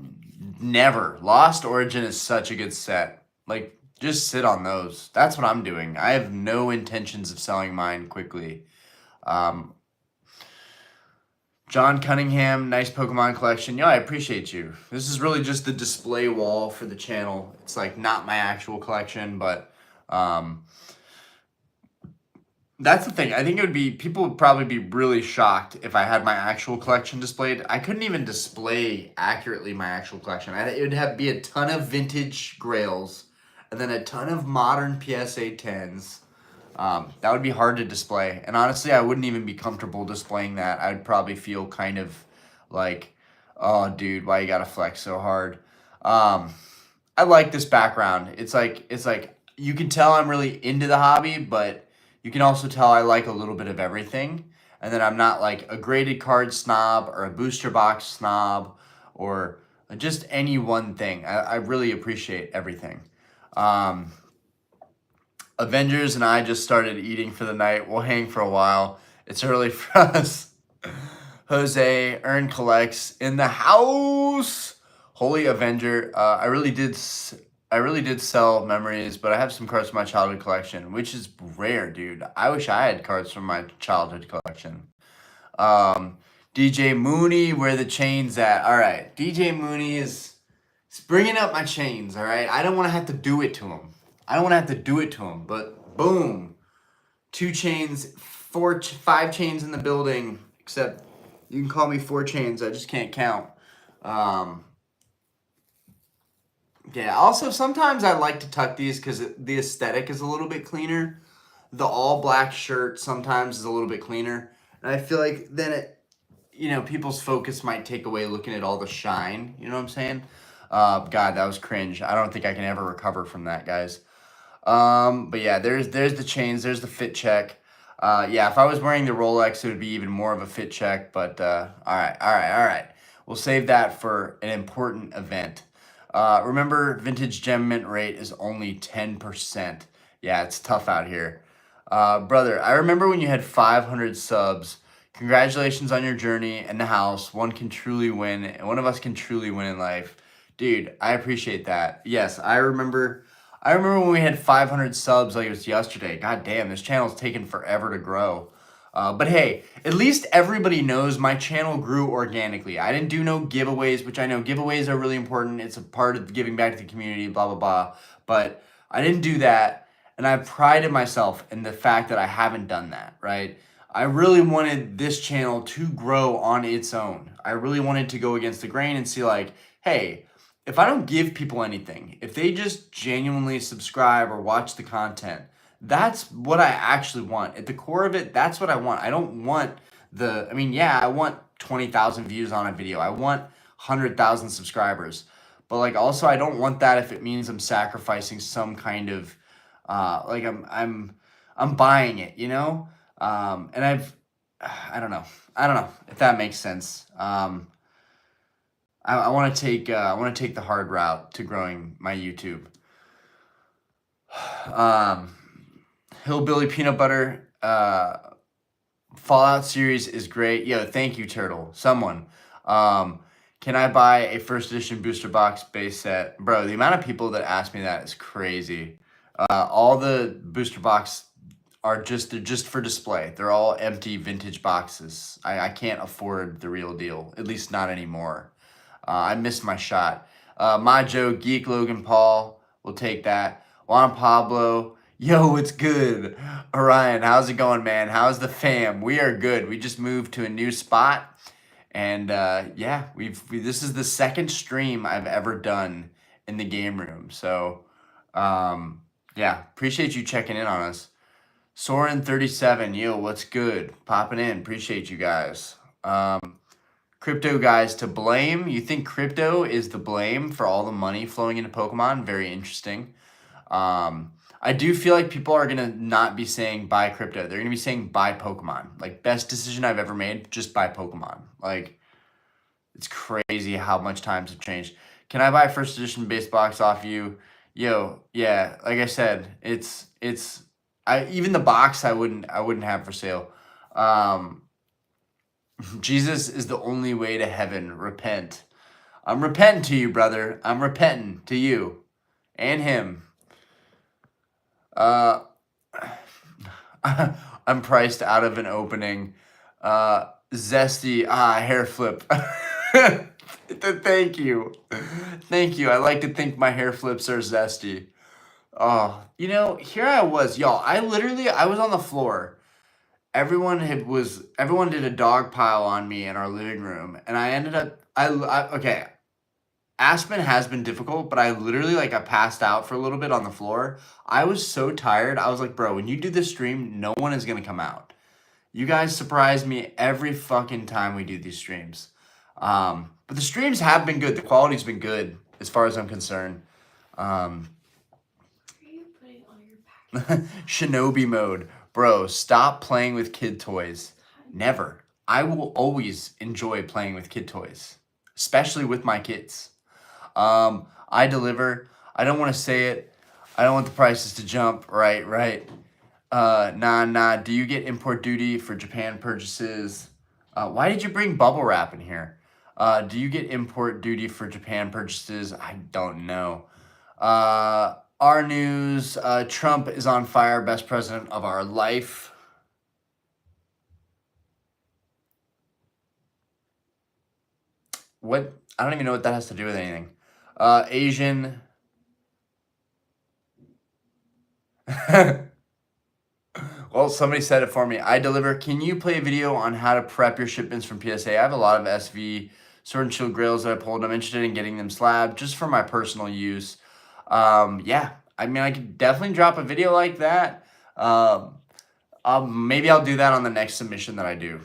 never. Lost Origin is such a good set. Like, just sit on those. That's what I'm doing. I have no intentions of selling mine quickly. John Cunningham, nice Pokemon collection. Yeah, I appreciate you. This is really just the display wall for the channel. It's like not my actual collection, but that's the thing. I think it would be, people would probably be really shocked if I had my actual collection displayed. I couldn't even display accurately my actual collection. It would be a ton of vintage Grails and then a ton of modern PSA 10s. That would be hard to display. And honestly, I wouldn't even be comfortable displaying that. I'd probably feel kind of like, oh, dude, why you gotta flex so hard? I like this background. It's like you can tell I'm really into the hobby, but you can also tell I like a little bit of everything. And then I'm not like a graded card snob or a booster box snob or just any one thing. I really appreciate everything. Avengers and I just started eating for the night. We'll hang for a while. It's early for us. Jose, Earn Collects in the house. Holy Avenger. I really did sell memories, but I have some cards from my childhood collection, which is rare, dude. I wish I had cards from my childhood collection. DJ Mooney, where the chains at? All right, DJ Mooney is bringing up my chains. All right, I don't want to have to do it to him. But boom, 2 chains, 5 chains in the building. Except you can call me 4 chains. I just can't count. Yeah, also sometimes I like to tuck these because the aesthetic is a little bit cleaner. The all black shirt sometimes is a little bit cleaner. And I feel like then it, people's focus might take away looking at all the shine. You know what I'm saying? God, that was cringe. I don't think I can ever recover from that, guys. But yeah, there's the chains. There's the fit check. Yeah, if I was wearing the Rolex, it would be even more of a fit check. But all right. We'll save that for an important event. Remember, vintage gem mint rate is only 10%. Yeah, it's tough out here. Brother, I remember when you had 500 subs. Congratulations on your journey and the house. One can truly win, and one of us can truly win in life. Dude, I appreciate that. Yes, I remember when we had 500 subs like it was yesterday. God damn, this channel's taken forever to grow. But hey, at least everybody knows my channel grew organically. I didn't do no giveaways, which I know giveaways are really important. It's a part of giving back to the community, blah, blah, blah. But I didn't do that, and I prided myself in the fact that I haven't done that, right? I really wanted this channel to grow on its own. I really wanted to go against the grain and see like, hey, if I don't give people anything, if they just genuinely subscribe or watch the content, that's what I actually want. At the core of it, that's what I want. I don't want I want 20,000 views on a video. I want 100,000 subscribers. But like also I don't want that if it means I'm sacrificing some kind of like I'm buying it, you know? And I don't know. I don't know if that makes sense. I want to take the hard route to growing my YouTube. Um, Hillbilly Peanut Butter Fallout series is great. Yo, thank you, Turtle. Someone. Can I buy a first edition booster box base set? Bro, the amount of people that ask me that is crazy. All the booster box they're just for display. They're all empty vintage boxes. I can't afford the real deal, at least not anymore. I missed my shot. Majo, Geek, Logan Paul, we'll take that. Juan Pablo, yo, it's good. Orion, how's it going, man? How's the fam? We are good. We just moved to a new spot. And yeah, this is the second stream I've ever done in the game room. So yeah, appreciate you checking in on us. Soren37, yo, what's good? Popping in. Appreciate you guys. Crypto guys to blame. You think crypto is the blame for all the money flowing into Pokemon? Very interesting. I do feel like people are going to not be saying buy crypto. They're going to be saying buy Pokemon. Like, best decision I've ever made, just buy Pokemon. Like, it's crazy how much times have changed. Can I buy a first edition base box off you? Yo, yeah, like I said, even the box I wouldn't have for sale. Jesus is the only way to heaven. Repent. I'm repenting to you, brother. I'm repenting to you and him. I'm priced out of an opening. Zesty. Hair flip. Thank you. Thank you. I like to think my hair flips are zesty. Oh, here I was, y'all. I was on the floor. Everyone did a dog pile on me in our living room, and I ended up okay. Aspen has been difficult, but I literally I passed out for a little bit on the floor. I was so tired. I was like, bro, when you do this stream, no one is gonna come out. You guys surprise me every fucking time we do these streams. But the streams have been good. The quality's been good as far as I'm concerned. Shinobi mode. Bro, stop playing with kid toys. Never. I will always enjoy playing with kid toys, especially with my kids. I deliver. I don't want to say it. I don't want the prices to jump. Right. Nah. Do you get import duty for Japan purchases? Why did you bring bubble wrap in here? Do you get import duty for Japan purchases? I don't know. Our news, Trump is on fire, best president of our life. What? I don't even know what that has to do with anything. Asian. Well, somebody said it for me. I deliver. Can you play a video on how to prep your shipments from PSA? I have a lot of SV Sword and Shield grails that I pulled. I'm interested in getting them slabbed just for my personal use. Yeah, I mean, I could definitely drop a video like that. Maybe I'll do that on the next submission that I do.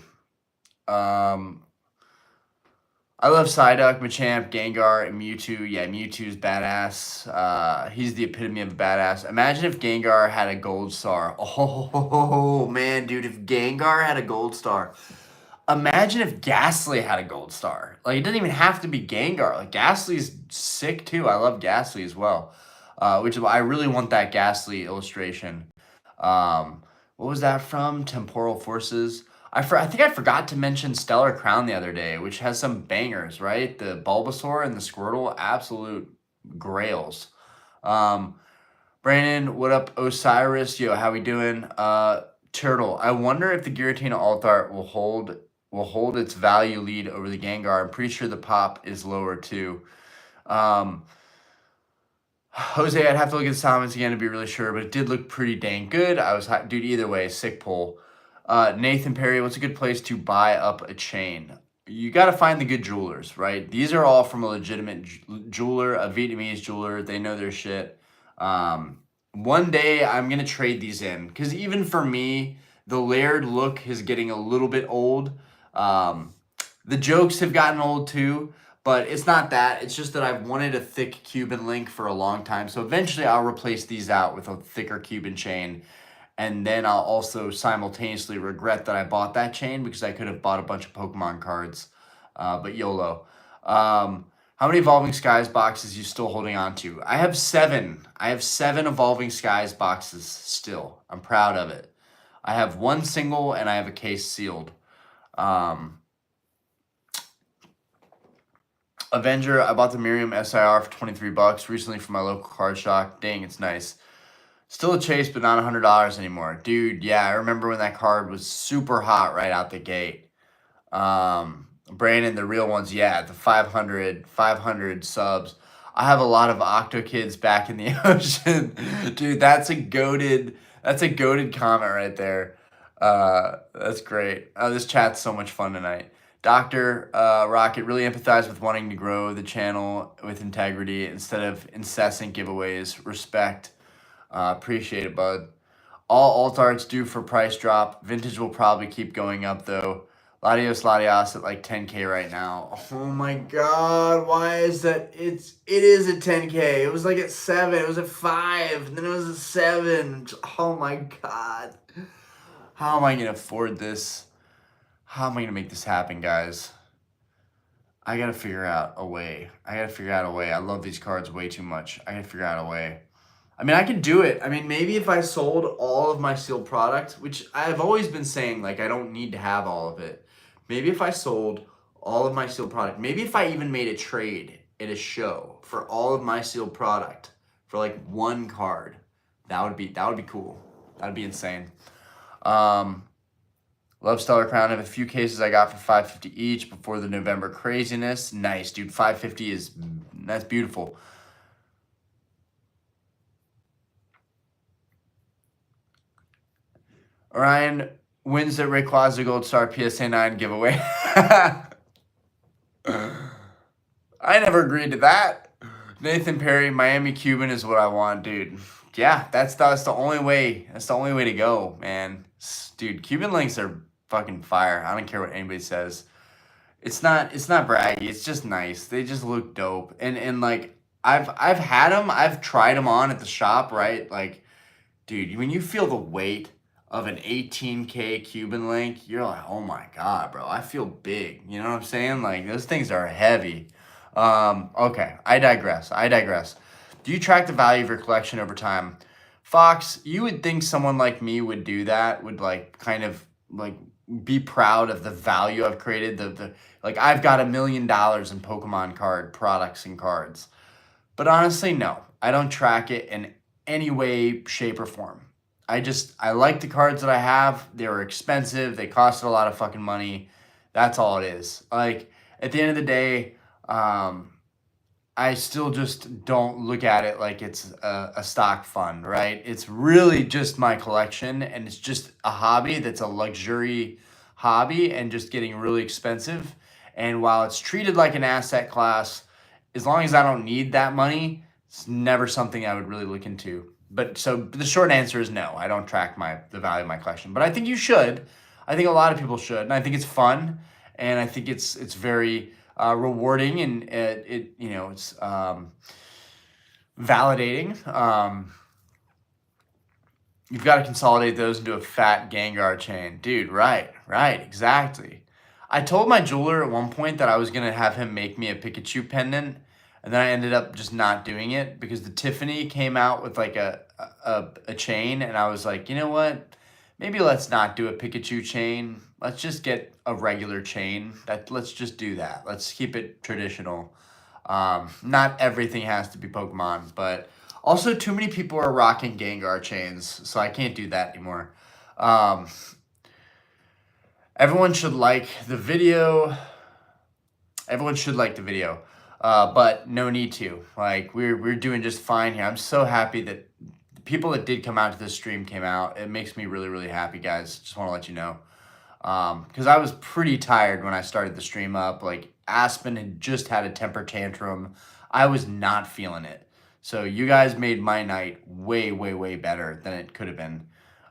I love Psyduck, Machamp, Gengar, and Mewtwo. Yeah, Mewtwo's badass. He's the epitome of a badass. Imagine if Gengar had a gold star. Oh, man, dude, if Gengar had a gold star. Imagine if Ghastly had a gold star. Like, it doesn't even have to be Gengar. Like, Ghastly's sick, too. I love Ghastly as well. Which is why I really want that Ghastly illustration. What was that from? Temporal Forces. I think I forgot to mention Stellar Crown the other day, which has some bangers, right? The Bulbasaur and the Squirtle, absolute grails. Brandon, what up? Osiris, yo, how we doing? Turtle, I wonder if the Giratina alt art will hold its value lead over the Gengar. I'm pretty sure the pop is lower too. Jose, I'd have to look at the comments again to be really sure, but it did look pretty dang good. Dude, either way, sick pull. Nathan Perry, what's a good place to buy up a chain? you got to find the good jewelers, right? These are all from a legitimate jeweler, a Vietnamese jeweler. They know their shit. One day I'm going to trade these in because even for me, the layered look is getting a little bit old. The jokes have gotten old too, but it's not that. It's just that I've wanted a thick Cuban link for a long time. So eventually I'll replace these out with a thicker Cuban chain. And then I'll also simultaneously regret that I bought that chain because I could have bought a bunch of Pokemon cards. But YOLO. How many Evolving Skies boxes you still holding on to? I have 7. I have 7 Evolving Skies boxes still. I'm proud of it. I have 1 single and I have a case sealed. Avenger, I bought the Miriam SIR for $23 recently from my local card shop. Dang, it's nice. Still a chase, but not $100 anymore. Dude, yeah, I remember when that card was super hot right out the gate. Brandon, the real ones, yeah, the 500 subs. I have a lot of Octo Kids back in the ocean. Dude, that's a goated comment right there. That's great. This chat's so much fun tonight. Dr. Rocket really empathized with wanting to grow the channel with integrity instead of incessant giveaways. Respect. Appreciate it, bud. All alt arts due for price drop. Vintage will probably keep going up though. Latios at like 10K right now. Oh my god, why is that? It is at 10K. It was like at 7. It was at 5. And then it was at 7. Oh my god. How am I gonna afford this? How am I gonna make this happen, guys? I gotta figure out a way. I love these cards way too much. I gotta figure out a way. I mean, I could do it. I mean, maybe if I sold all of my sealed product, which I've always been saying, like, I don't need to have all of it. Maybe if I sold all of my sealed product, maybe if I even made a trade at a show for all of my sealed product for like 1 card, that would be cool. That'd be insane. Love Stellar Crown. I have a few cases I got for $550 each before the November craziness. Nice, dude. $550 that's beautiful. Ryan wins the Rayquaza Gold Star PSA 9 giveaway. I never agreed to that. Nathan Perry, Miami Cuban is what I want, dude. Yeah, that's the only way. That's the only way to go, man. Dude, Cuban links are fucking fire. I don't care what anybody says. It's not braggy. It's just nice. They just look dope. And like I've had them. I've tried them on at the shop, right? Like, dude, when you feel the weight of an 18K Cuban link, you're like, oh my god, bro, I feel big. You know what I'm saying? Like, those things are heavy. Okay, I digress. Do you track the value of your collection over time? Fox, you would think someone like me would do that, would like kind of like be proud of the value I've created. The like I've got $1 million in Pokemon card products and cards. But honestly, no. I don't track it in any way, shape, or form. I like the cards that I have. They were expensive. They costed a lot of fucking money. That's all it is. Like, at the end of the day, I still just don't look at it like it's a stock fund, right? It's really just my collection, and it's just a hobby that's a luxury hobby and just getting really expensive. And while it's treated like an asset class, as long as I don't need that money, it's never something I would really look into. But so the short answer is no. I don't track the value of my collection, but I think you should. I think a lot of people should, and I think it's fun, and I think it's very rewarding, and it's validating. You've got to consolidate those into a fat Gengar chain, dude. Right, exactly. I told my jeweler at one point that I was gonna have him make me a Pikachu pendant. And then I ended up just not doing it because the Tiffany came out with like a chain, and I was like, you know what? Maybe let's not do a Pikachu chain. Let's just get a regular chain. Let's just do that. Let's keep it traditional. Not everything has to be Pokemon, but also too many people are rocking Gengar chains, so I can't do that anymore. Everyone should like the video. But no need to. Like, we're doing just fine here. I'm so happy that the people that did come out to this stream came out. It makes me really, really happy, guys. Just want to let you know. Because I was pretty tired when I started the stream up. Like Aspen had just had a temper tantrum. I was not feeling it. So you guys made my night way, way, way better than it could have been.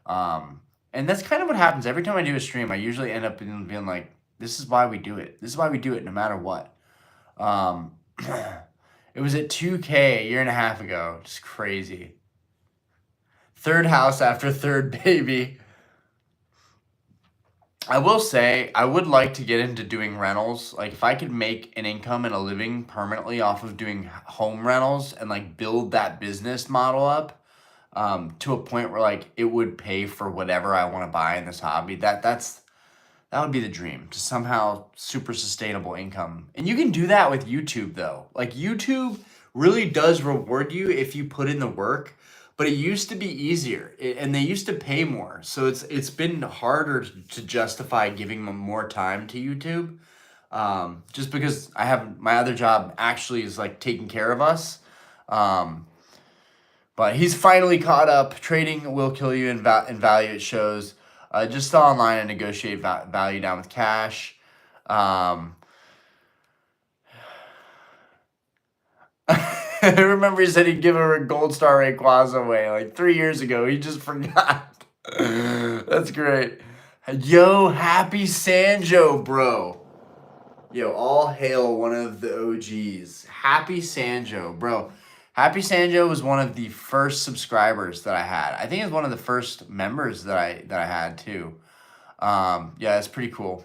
And that's kind of what happens every time I do a stream. I usually end up being like, this is why we do it. This is why we do it no matter what. It was at 2K a year and a half ago. Just crazy. Third house after third baby. I will say, I would like to get into doing rentals. Like, if I could make an income and a living permanently off of doing home rentals and, like, build that business model up to a point where, like, it would pay for whatever I want to buy in this hobby, that would be the dream. Just somehow super sustainable income. And you can do that with YouTube, though. Like, YouTube really does reward you if you put in the work. But it used to be easier, and they used to pay more. So it's been harder to justify giving them more time to YouTube, just because I have my other job actually is like taking care of us. But he's finally caught up. Trading will kill you in value. It shows. Just sell online and negotiate value down with cash. I remember he said he'd give a gold star Rayquaza away like 3 years ago. He just forgot. That's great. Yo, happy Sanjo, bro. Yo, all hail one of the OGs. Happy Sanjo, bro. Happy Sanjo was one of the first subscribers that I had. I think it was one of the first members that I had too. Yeah, it's pretty cool.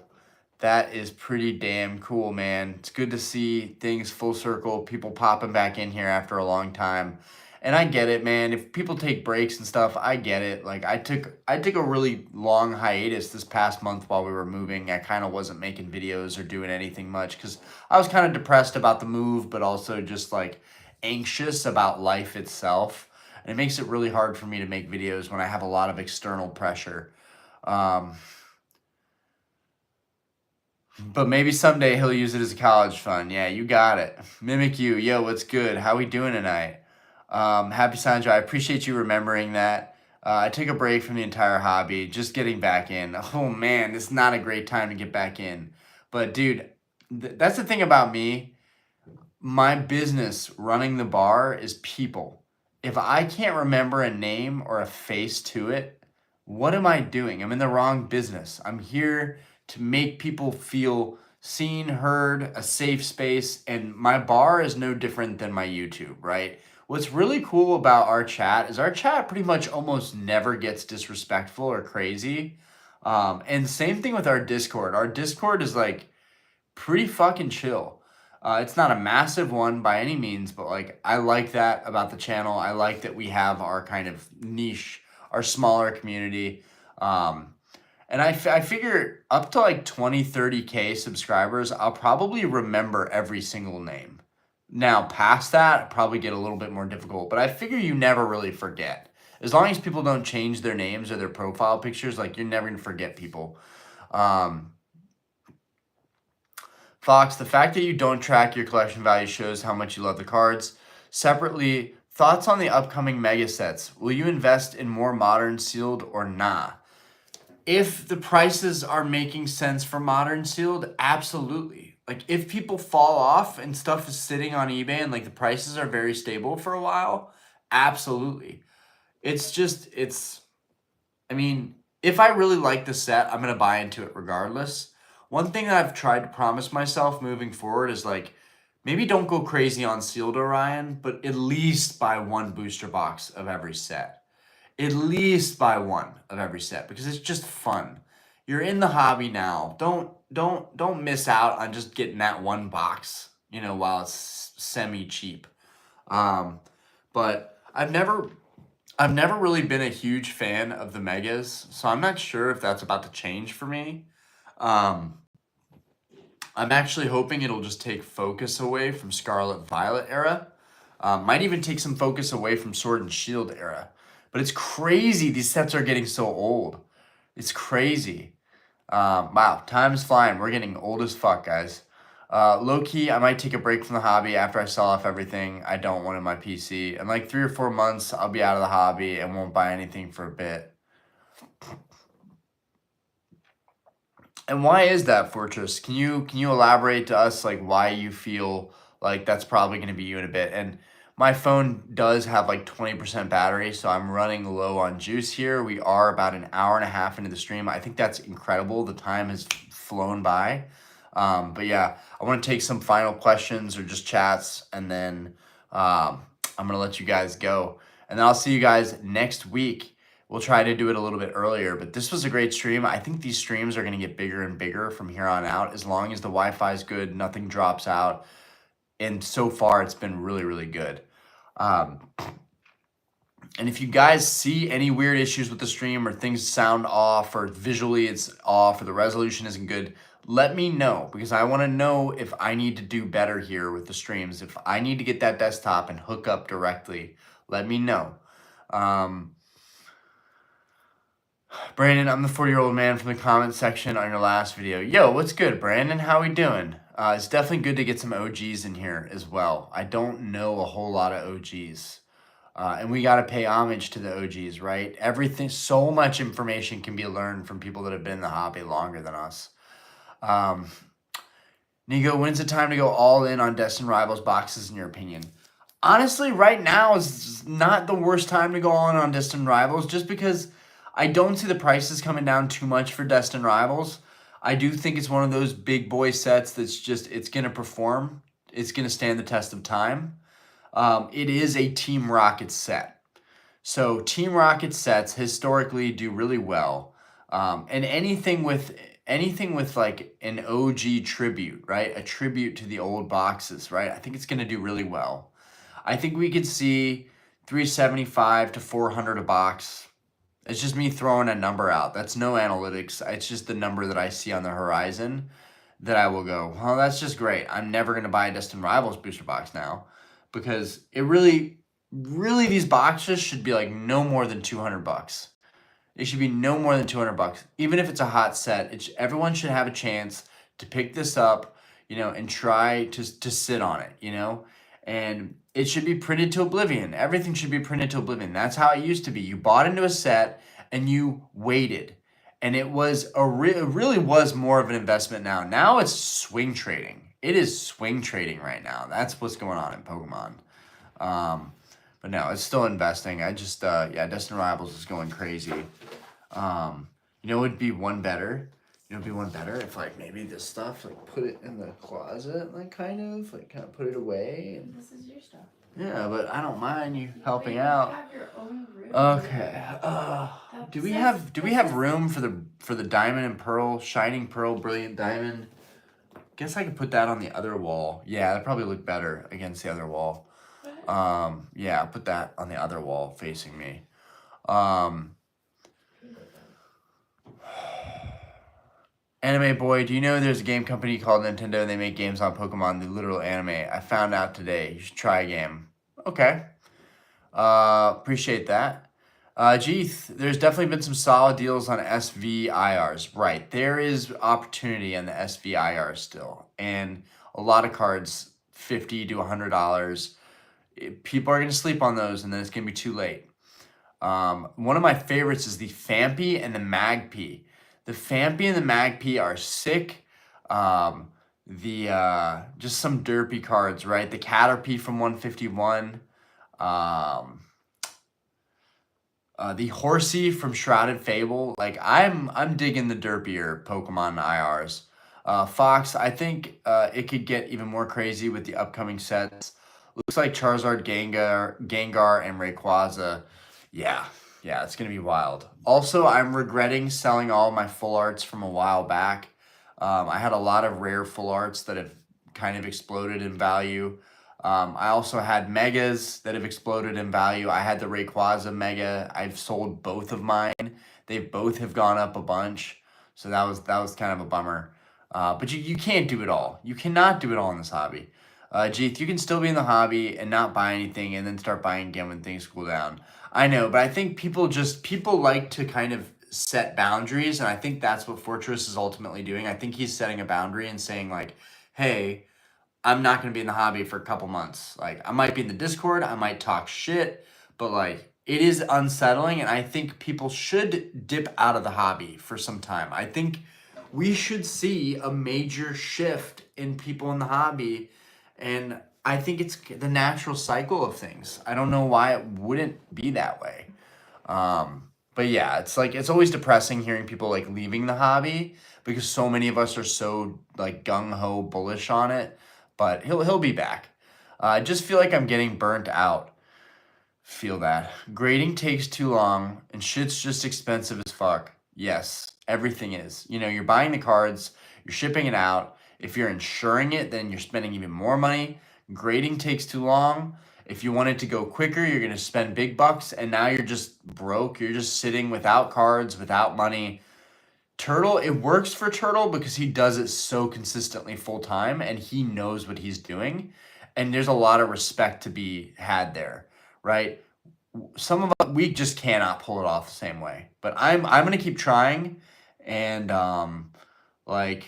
That is pretty damn cool, man. It's good to see things full circle, people popping back in here after a long time. And I get it, man. If people take breaks and stuff, I get it. Like I took a really long hiatus this past month while we were moving. I kind of wasn't making videos or doing anything much cuz I was kind of depressed about the move, but also just like anxious about life itself. And it makes it really hard for me to make videos when I have a lot of external pressure. But maybe someday he'll use it as a college fund. Yeah, you got it. Mimic you. Yo, what's good? How we doing tonight? Happy Sandra. I appreciate you remembering that. I took a break from the entire hobby, just getting back in. Oh man, it's not a great time to get back in. But dude, that's the thing about me. My business running the bar is people. If I can't remember a name or a face to it, what am I doing? I'm in the wrong business. I'm here to make people feel seen, heard, a safe space, and my bar is no different than my YouTube, right? What's really cool about our chat is our chat pretty much almost never gets disrespectful or crazy. And same thing with our Discord. Our Discord is like pretty fucking chill. It's not a massive one by any means, but like I like that about the channel. I like that we have our kind of niche, our smaller community. And I figure up to like 20, 30K subscribers, I'll probably remember every single name. Now, past that, probably get a little bit more difficult, but I figure you never really forget. As long as people don't change their names or their profile pictures, like you're never going to forget people. Fox, the fact that you don't track your collection value shows how much you love the cards. Separately, thoughts on the upcoming mega sets. Will you invest in more modern sealed or nah? If the prices are making sense for modern sealed, absolutely. Like if people fall off and stuff is sitting on eBay and like the prices are very stable for a while, absolutely. I mean, if I really like the set, I'm going to buy into it regardless. One thing that I've tried to promise myself moving forward is like, maybe don't go crazy on sealed Orion, but at least buy one booster box of every set. At least buy one of every set because it's just fun. You're in the hobby now. Don't miss out on just getting that one box, while it's semi cheap. But I've never really been a huge fan of the megas, so I'm not sure if that's about to change for me. I'm actually hoping it'll just take focus away from Scarlet Violet era. Might even take some focus away from Sword and Shield era. But it's crazy these sets are getting so old. It's crazy. Wow, time is flying. We're getting old as fuck, guys. Low-key, I might take a break from the hobby after I sell off everything I don't want in my PC. In like 3 or 4 months, I'll be out of the hobby and won't buy anything for a bit. And why is that, Fortress? Can you elaborate to us like why you feel like that's probably going to be you in a bit? And my phone does have like 20% battery, so I'm running low on juice here. We are about an hour and a half into the stream. I think that's incredible. The time has flown by. But yeah, I want to take some final questions or just chats, and then I'm going to let you guys go. And then I'll see you guys next week. We'll try to do it a little bit earlier, but this was a great stream. I think these streams are going to get bigger and bigger from here on out, as long as the Wi-Fi is good, nothing drops out. And so far, it's been really, really good. And if you guys see any weird issues with the stream, or things sound off, or visually it's off, or the resolution isn't good, let me know, because I want to know if I need to do better here with the streams. If I need to get that desktop and hook up directly, let me know. Brandon, I'm the 40-year-old man from the comment section on your last video. Yo, what's good, Brandon? How we doing? It's definitely good to get some OGs in here as well. I don't know a whole lot of OGs. And we got to pay homage to the OGs, right? Everything, so much information can be learned from people that have been in the hobby longer than us. Nico, when's the time to go all in on Destined Rivals boxes, in your opinion? Honestly, right now is not the worst time to go on Destined Rivals, just because I don't see the prices coming down too much for Destined Rivals. I do think it's one of those big boy sets that's just, it's going to perform. It's going to stand the test of time. It is a Team Rocket set. So Team Rocket sets historically do really well. And anything with like an OG tribute, right? A tribute to the old boxes, right? I think it's going to do really well. I think we could see 375 to 400 a box. It's just me throwing a number out. That's no analytics. It's just the number that I see on the horizon that I will go, well, that's just great. I'm never going to buy a Destined Rivals booster box now, because it really, these boxes should be like no more than 200 bucks. It should be no more than 200 bucks. Even if it's a hot set, everyone should have a chance to pick this up, and try to sit on it, and it should be printed to oblivion. Everything should be printed to oblivion. That's how it used to be. You bought into a set and you waited, and it really was more of an investment. Now it's swing trading. It is swing trading right now. That's what's going on in Pokemon. But no, it's still investing. I just, Destined Rivals is going crazy. It would be one better. It'd be one better if, like, maybe this stuff, like, put it in the closet, like, kind of put it away. And
this is your stuff.
Yeah, but I don't mind you helping out.
Have your own room.
Okay. Do we have room for the diamond and pearl, shining pearl, brilliant diamond? Guess I could put that on the other wall. Yeah, that'd probably look better against the other wall. Yeah, put that on the other wall facing me. Anime Boy, do you know there's a game company called Nintendo and they make games on Pokemon, the literal anime? I found out today. You should try a game. Okay. Appreciate that. Jeeth, there's definitely been some solid deals on SVIRs. Right. There is opportunity on the SVIR still. And a lot of cards, $50 to $100. People are going to sleep on those, and then it's going to be too late. One of my favorites is the Phanpy and the Magpie. The Phanpy and the Magpie are sick. Just some derpy cards, right? The Caterpie from 151. The Horsey from Shrouded Fable. Like, I'm digging the derpier Pokemon IRs. Fox, I think it could get even more crazy with the upcoming sets. Looks like Charizard, Gengar, and Rayquaza. Yeah, it's going to be wild. Also, I'm regretting selling all my full arts from a while back. I had a lot of rare full arts that have kind of exploded in value. I also had megas that have exploded in value. I had the Rayquaza mega. I've sold both of mine. They both have gone up a bunch. So that was kind of a bummer. But you can't do it all. You cannot do it all in this hobby. Jeeth, you can still be in the hobby and not buy anything and then start buying again when things cool down. I know, but I think people like to kind of set boundaries, and I think that's what Fortress is ultimately doing. I think he's setting a boundary and saying, like, hey, I'm not going to be in the hobby for a couple months. Like, I might be in the Discord, I might talk shit, but, like, it is unsettling, and I think people should dip out of the hobby for some time. I think we should see a major shift in people in the hobby. And I think it's the natural cycle of things. I don't know why it wouldn't be that way. But yeah, it's like it's always depressing hearing people like leaving the hobby because so many of us are so like gung ho bullish on it. But he'll be back. I just feel like I'm getting burnt out. Feel that. Grading takes too long and shit's just expensive as fuck. Yes, everything is. You know, you're buying the cards, you're shipping it out. If you're insuring it, then you're spending even more money. Grading takes too long. If you want it to go quicker, you're going to spend big bucks and now you're just broke. You're just sitting without cards, without money. Turtle, it works for Turtle because he does it so consistently full time and he knows what he's doing. And there's a lot of respect to be had there, right? Some of us, we just cannot pull it off the same way. But I'm gonna keep trying and like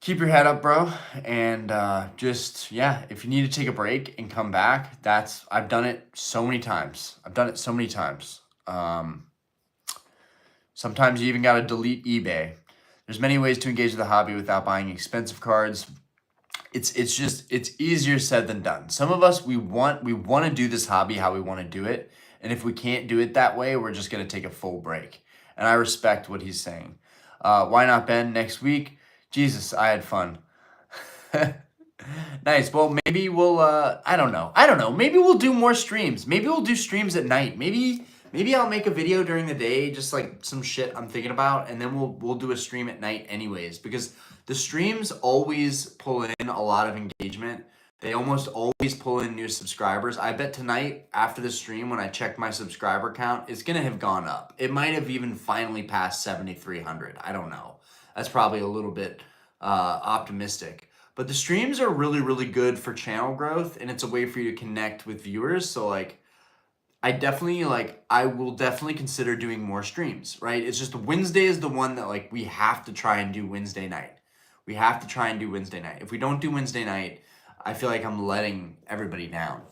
keep your head up, bro. And just yeah, if you need to take a break and come back, I've done it so many times. I've done it so many times. Sometimes you even got to delete eBay. There's many ways to engage the hobby without buying expensive cards. It's easier said than done. Some of us we want to do this hobby how we want to do it, and if we can't do it that way, we're just gonna take a full break. And I respect what he's saying. Why not Ben next week? Jesus, I had fun. Nice. Well, maybe we'll. I don't know. Maybe we'll do more streams. Maybe we'll do streams at night. Maybe I'll make a video during the day, just like some shit I'm thinking about, and then we'll do a stream at night anyways, because the streams always pull in a lot of engagement. They almost always pull in new subscribers. I bet tonight after the stream, when I check my subscriber count, it's gonna have gone up. It might have even finally passed 7,300. I don't know. That's probably a little bit optimistic. But the streams are really, really good for channel growth, and it's a way for you to connect with viewers. So like, I will definitely consider doing more streams, right? It's just Wednesday is the one that like we have to try and do Wednesday night. We have to try and do Wednesday night. If we don't do Wednesday night, I feel like I'm letting everybody down,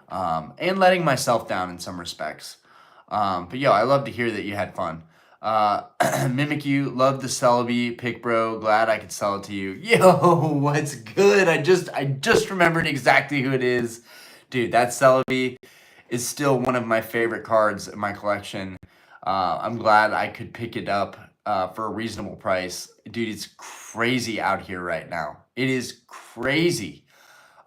and letting myself down in some respects. But yo, I love to hear that you had fun. Mimic you, love the Celebi pick, bro. Glad I could sell it to you. Yo, what's good? I just remembered exactly who it is, dude. That Celebi is still one of my favorite cards in my collection. I'm glad I could pick it up for a reasonable price. Dude, it's crazy out here right now. It is crazy.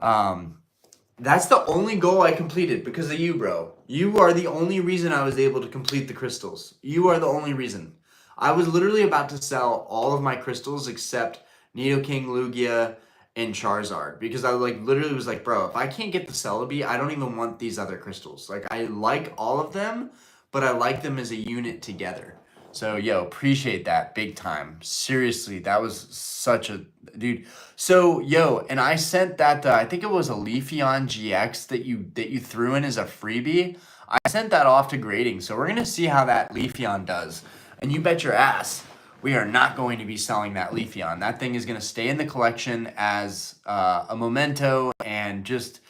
That's the only goal I completed because of you, bro. You are the only reason I was able to complete the crystals. You are the only reason. I was literally about to sell all of my crystals except Nidoking, Lugia, and Charizard because I like literally was like, bro, if I can't get the Celebi, I don't even want these other crystals. Like I like all of them, but I like them as a unit together. So yo, appreciate that big time. Seriously, that was such a dude. So yo, and I sent that I think it was a Leafeon GX that you threw in as a freebie. I sent that off to grading, so we're gonna see how that Leafeon does. And you bet your ass we are not going to be selling that Leafeon. That thing is gonna stay in the collection as a memento and just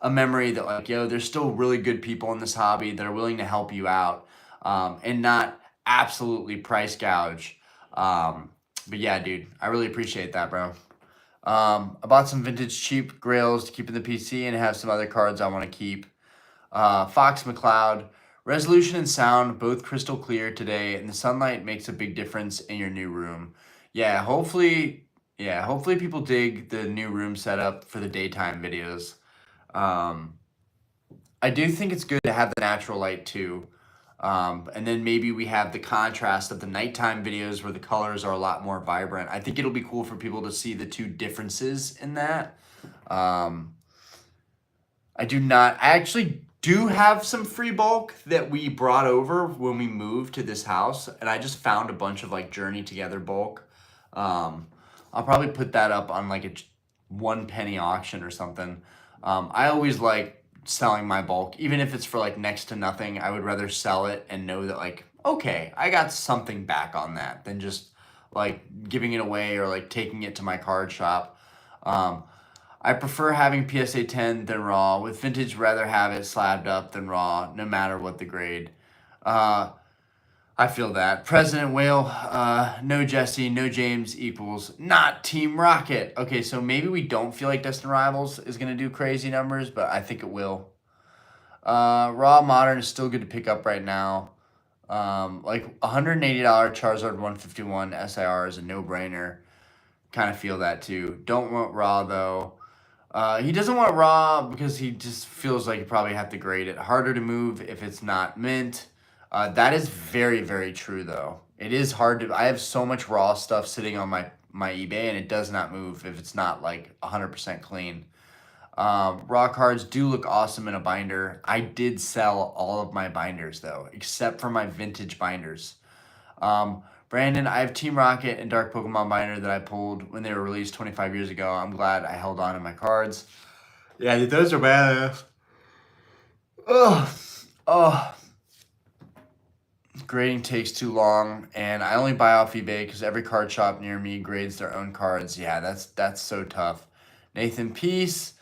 a memory that like yo, there's still really good people in this hobby that are willing to help you out, and not absolutely price gouge. But yeah, dude, I really appreciate that, bro. I bought some vintage cheap grails to keep in the PC and have some other cards I want to keep. Fox McCloud, resolution and sound both crystal clear today, and the sunlight makes a big difference in your new room. Hopefully people dig the new room setup for the daytime videos. I do think it's good to have the natural light too. And then maybe we have the contrast of the nighttime videos where the colors are a lot more vibrant. I think it'll be cool for people to see the two differences in that. I actually do have some free bulk that we brought over when we moved to this house, and I just found a bunch of like Journey Together bulk. I'll probably put that up on like a 1 penny auction or something. I always like selling my bulk, even if it's for like next to nothing. I would rather sell it and know that like, okay, I got something back on that than just like giving it away or like taking it to my card shop. I prefer having PSA 10 than raw. With vintage, rather have it slabbed up than raw, no matter what the grade. I I feel that. President Whale, no Jesse, no James equals not Team Rocket. Okay, so maybe we don't feel like Destined Rivals is going to do crazy numbers, but I think it will. Raw Modern is still good to pick up right now. Like $180 Charizard 151 SIR is a no-brainer. Kind of feel that too. Don't want Raw though. He doesn't want Raw because he just feels like you probably have to grade it. Harder to move if it's not mint. That is very, very true though. It is hard to. I have so much Raw stuff sitting on my eBay and it does not move if it's not like 100% clean. Raw cards do look awesome in a binder. I did sell all of my binders though, except for my vintage binders. Brandon, I have Team Rocket and Dark Pokemon binder that I pulled when they were released 25 years ago. I'm glad I held on to my cards. Yeah, those are badass. Oh. Grading takes too long, and I only buy off eBay because every card shop near me grades their own cards. Yeah, that's so tough. Nathan Peace.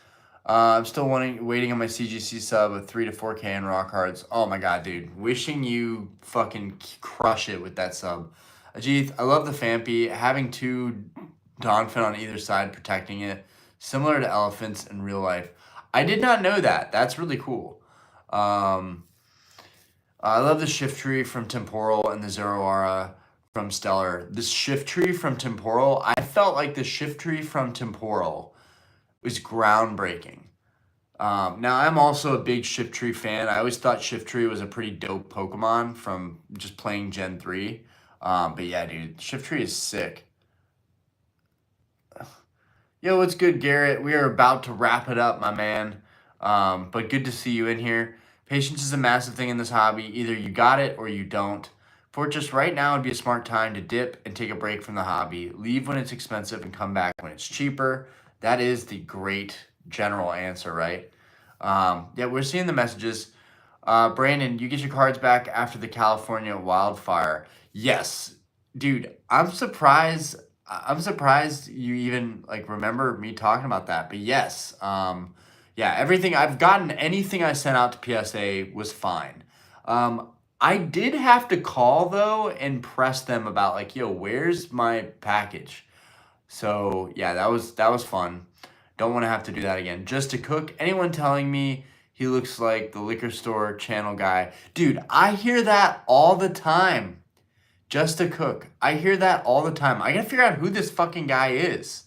I'm still waiting on my CGC sub with 3 to 4K in raw cards. Oh my god, dude. Wishing you fucking crush it with that sub. Ajith, I love the Fampy. Having 2 Donphin on either side protecting it. Similar to elephants in real life. I did not know that. That's really cool. I love the Shift Tree from Temporal and the Zoroark from Stellar. The Shift Tree from Temporal, I felt like the Shift Tree from Temporal was groundbreaking. Now, I'm also a big Shift Tree fan. I always thought Shift Tree was a pretty dope Pokemon from just playing Gen 3. But yeah, dude, Shift Tree is sick. Yo, what's good, Garrett? We are about to wrap it up, my man. But good to see you in here. Patience is a massive thing in this hobby. Either you got it or you don't. For just right now, it'd be a smart time to dip and take a break from the hobby. Leave when it's expensive and come back when it's cheaper. That is the great general answer, right? Yeah, we're seeing the messages. Brandon, you get your cards back after the California wildfire. Yes, dude, I'm surprised you even like remember me talking about that. But yes, yeah, anything I sent out to PSA was fine. I did have to call though and press them about like, yo, where's my package? So yeah, that was fun. Don't want to have to do that again. Just to cook. Anyone telling me he looks like the liquor store channel guy? Dude, I hear that all the time. Just to cook. I hear that all the time. I gotta figure out who this fucking guy is.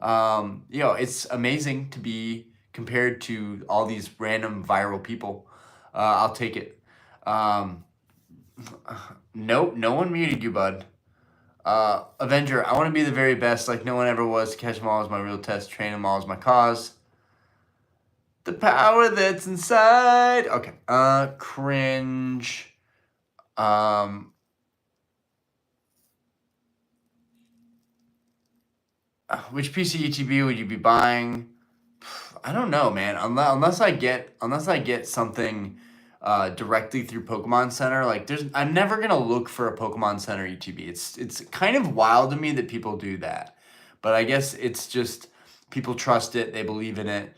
It's amazing to be compared to all these random viral people. I'll take it. Nope, no one muted you, bud. Avenger, I want to be the very best like no one ever was. To catch them all is my real test. Train them all is my cause. The power that's inside. Okay. Cringe. Which PC ETB would you be buying? I don't know, man. Unless I get something directly through Pokemon Center, like I'm never gonna look for a Pokemon Center ETB. It's kind of wild to me that people do that, but I guess it's just people trust it, they believe in it.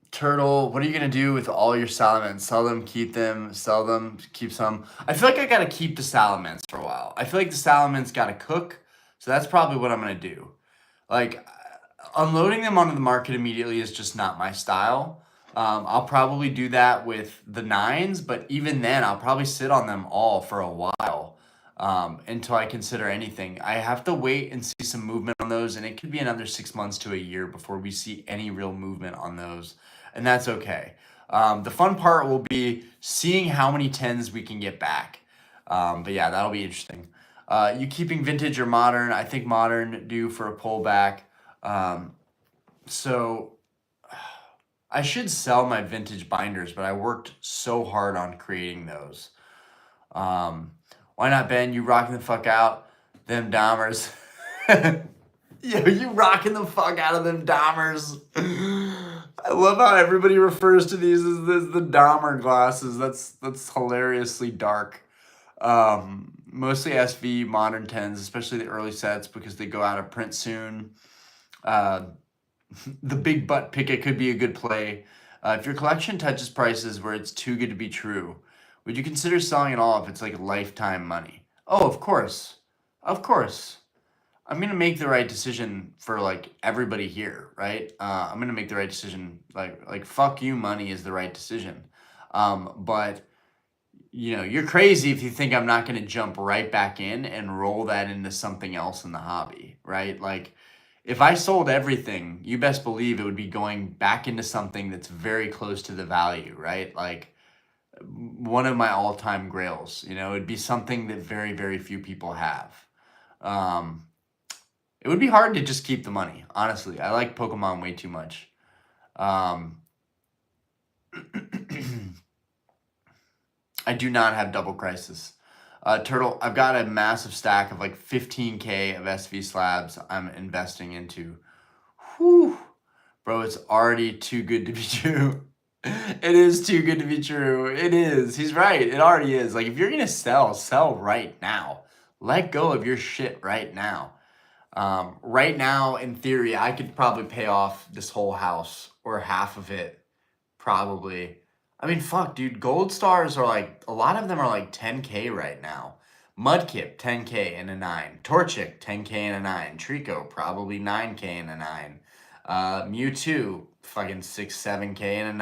Turtle, what are you gonna do with all your Salamence? Sell them, keep them, sell them, keep some. I feel like I gotta keep the Salamence for a while. I feel like the Salamence gotta cook, so that's probably what I'm gonna do. Like, unloading them onto the market immediately is just not my style. I'll probably do that with the 9s, but even then, I'll probably sit on them all for a while until I consider anything. I have to wait and see some movement on those, and it could be another 6 months to a year before we see any real movement on those, and that's okay. The fun part will be seeing how many 10s we can get back. But yeah, that'll be interesting. You keeping vintage or modern? I think modern due for a pullback. So I should sell my vintage binders, but I worked so hard on creating those. Why not, Ben? You rocking the fuck out them Dahmers. Yo, you rocking the fuck out of them Dahmers. I love how everybody refers to these as the Dahmer glasses. That's hilariously dark. Mostly SV modern 10s, especially the early sets because they go out of print soon. The big butt picket could be a good play. If your collection touches prices where it's too good to be true, would you consider selling it all if it's like lifetime money? Oh, of course. Of course. I'm gonna make the right decision for like everybody here, right? I'm gonna make the right decision. Like fuck you, money is the right decision. But you're crazy if you think I'm not gonna jump right back in and roll that into something else in the hobby, right? Like if I sold everything, you best believe it would be going back into something that's very close to the value, right? Like one of my all-time grails, it'd be something that very, very few people have. Um, it would be hard to just keep the money, honestly. I like Pokemon way too much. Um, I do not have Double Crisis. Turtle, I've got a massive stack of like 15K of SV slabs I'm investing into. Whew. Bro, it's already too good to be true. It is too good to be true. It is. He's right. It already is. Like, if you're going to sell right now. Let go of your shit right now. Right now, in theory, I could probably pay off this whole house or half of it. Probably. I mean, fuck, dude. Gold stars are like, a lot of them are like 10K right now. Mudkip, 10K and a 9. Torchic, 10K and a 9. Trico, probably 9K and a 9. Mewtwo, fucking 6, 7K and a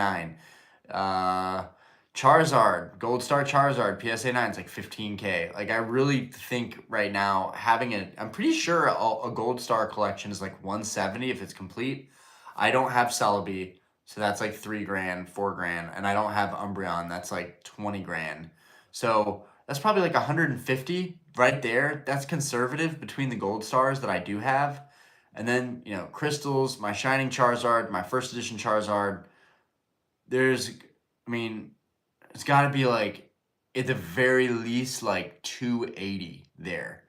9. Charizard, Gold Star Charizard, PSA 9 is like 15K. Like, I really think right now, I'm pretty sure a Gold Star collection is like 170 if it's complete. I don't have Celebi, so that's like 3 grand, 4 grand. And I don't have Umbreon, that's like 20 grand. So that's probably like 150 right there. That's conservative between the Gold Stars that I do have. And then, Crystals, my Shining Charizard, my first edition Charizard. It's got to be like, at the very least, like 280 there.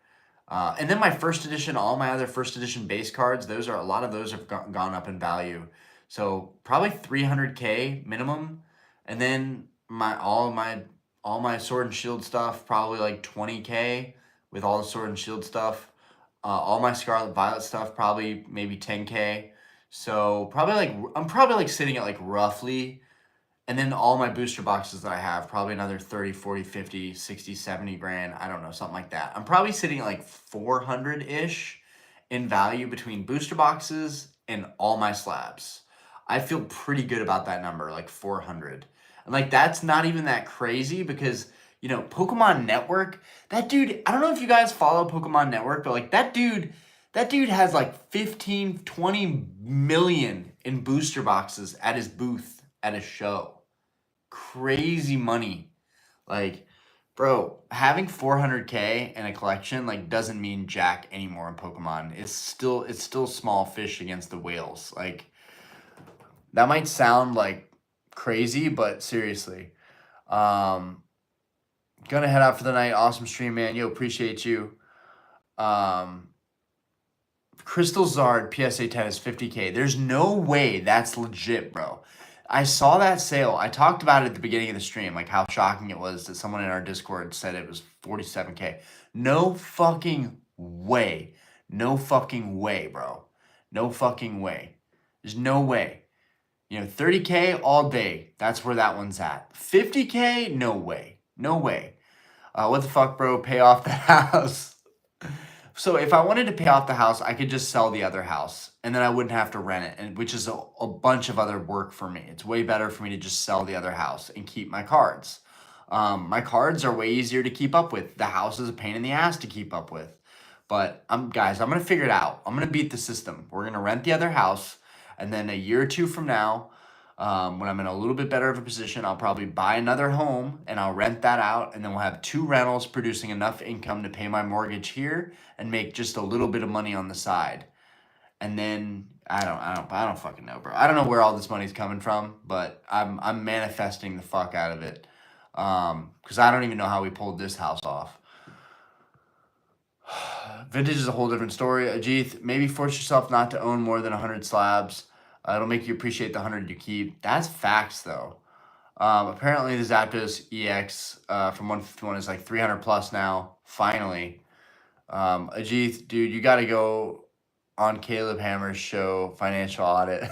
And then my first edition, all my other first edition base cards, a lot of those have gone up in value. So probably 300K minimum. And then all my Sword and Shield stuff, probably like 20K with all the Sword and Shield stuff. All my Scarlet Violet stuff, probably maybe 10K. So I'm probably like sitting at like roughly, and then all my booster boxes that I have, probably another 30, 40, 50, 60, 70 grand. I don't know, something like that. I'm probably sitting at like 400-ish in value between booster boxes and all my slabs. I feel pretty good about that number, like 400. And like that's not even that crazy because, Pokemon Network, that dude, I don't know if you guys follow Pokemon Network, but like that dude has like 15, 20 million in booster boxes at his booth at a show. Crazy money. Like, bro, having 400K in a collection like doesn't mean jack anymore in Pokemon. It's still small fish against the whales. Like, that might sound like crazy, but seriously. Gonna head out for the night. Awesome stream, man. Yo, appreciate you. Crystal Zard PSA 10 is 50K. There's no way that's legit, bro. I saw that sale. I talked about it at the beginning of the stream, like how shocking it was that someone in our Discord said it was 47K. No fucking way. No fucking way, bro. No fucking way. There's no way. 30K all day. That's where that one's at. 50K? No way. No way. What the fuck, bro? Pay off the house. So if I wanted to pay off the house, I could just sell the other house and then I wouldn't have to rent it, which is a bunch of other work for me. It's way better for me to just sell the other house and keep my cards. My cards are way easier to keep up with. The house is a pain in the ass to keep up with. But guys, I'm going to figure it out. I'm going to beat the system. We're going to rent the other house, and then a year or two from now, when I'm in a little bit better of a position, I'll probably buy another home and I'll rent that out, and then we'll have 2 rentals producing enough income to pay my mortgage here and make just a little bit of money on the side. And then I don't fucking know, bro. I don't know where all this money's coming from, but I'm manifesting the fuck out of it. Because I don't even know how we pulled this house off. Vintage is a whole different story. Ajith, maybe force yourself not to own more than 100 slabs. It'll make you appreciate the 100 you keep. That's facts, though. Apparently the Zapdos EX from 151 is like 300 plus now. Finally, Ajith, dude, you got to go on Caleb Hammer's show, Financial Audit.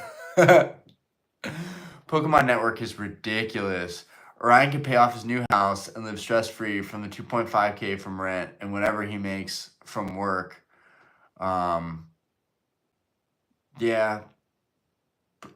Pokemon Network is ridiculous. Orion can pay off his new house and live stress free from the 2.5K from rent and whatever he makes from work. Yeah,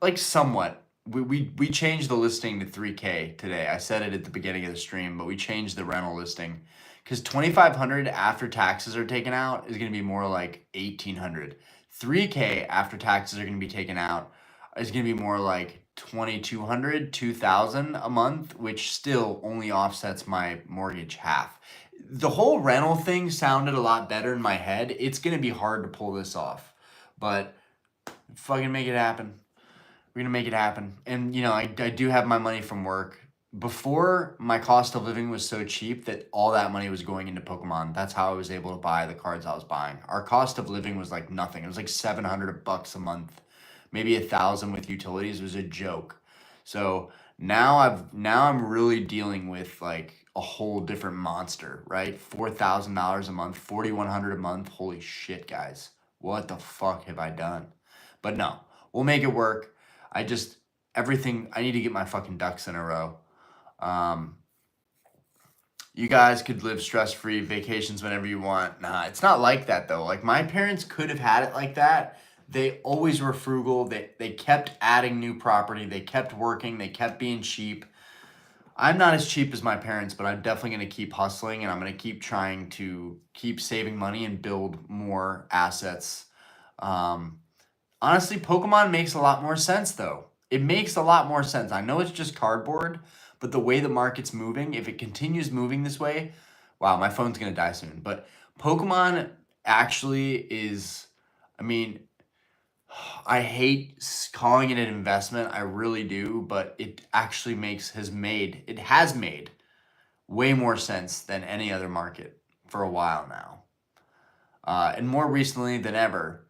like somewhat. We changed the listing to 3K today. I said it at the beginning of the stream, but we changed the rental listing because 2,500 after taxes are taken out is going to be more like 1,800. 3K after taxes are going to be taken out is going to be more like 2,200, 2,000 a month, which still only offsets my mortgage half. The whole rental thing sounded a lot better in my head. It's going to be hard to pull this off, but fucking make it happen. We're gonna make it happen. And you know, I do have my money from work. Before, my cost of living was so cheap that all that money was going into Pokemon. That's how I was able to buy the cards I was buying. Our cost of living was like nothing. It was like $700 a month, maybe 1,000 with utilities. It was a joke. So now I'm really dealing with like a whole different monster, right? $4,000 a month, 4,100 a month. Holy shit, guys! What the fuck have I done? But no, we'll make it work. I need to get my fucking ducks in a row. You guys could live stress-free vacations whenever you want. Nah, it's not like that though. Like my parents could have had it like that. They always were frugal. They kept adding new property. They kept working. They kept being cheap. I'm not as cheap as my parents, but I'm definitely going to keep hustling and I'm going to keep trying to keep saving money and build more assets. Honestly, Pokemon makes a lot more sense though. It makes a lot more sense. I know it's just cardboard, but the way the market's moving, if it continues moving this way, wow, my phone's gonna die soon. But Pokemon actually is, I mean, I hate calling it an investment. I really do, but it actually it has made way more sense than any other market for a while now. And more recently than ever.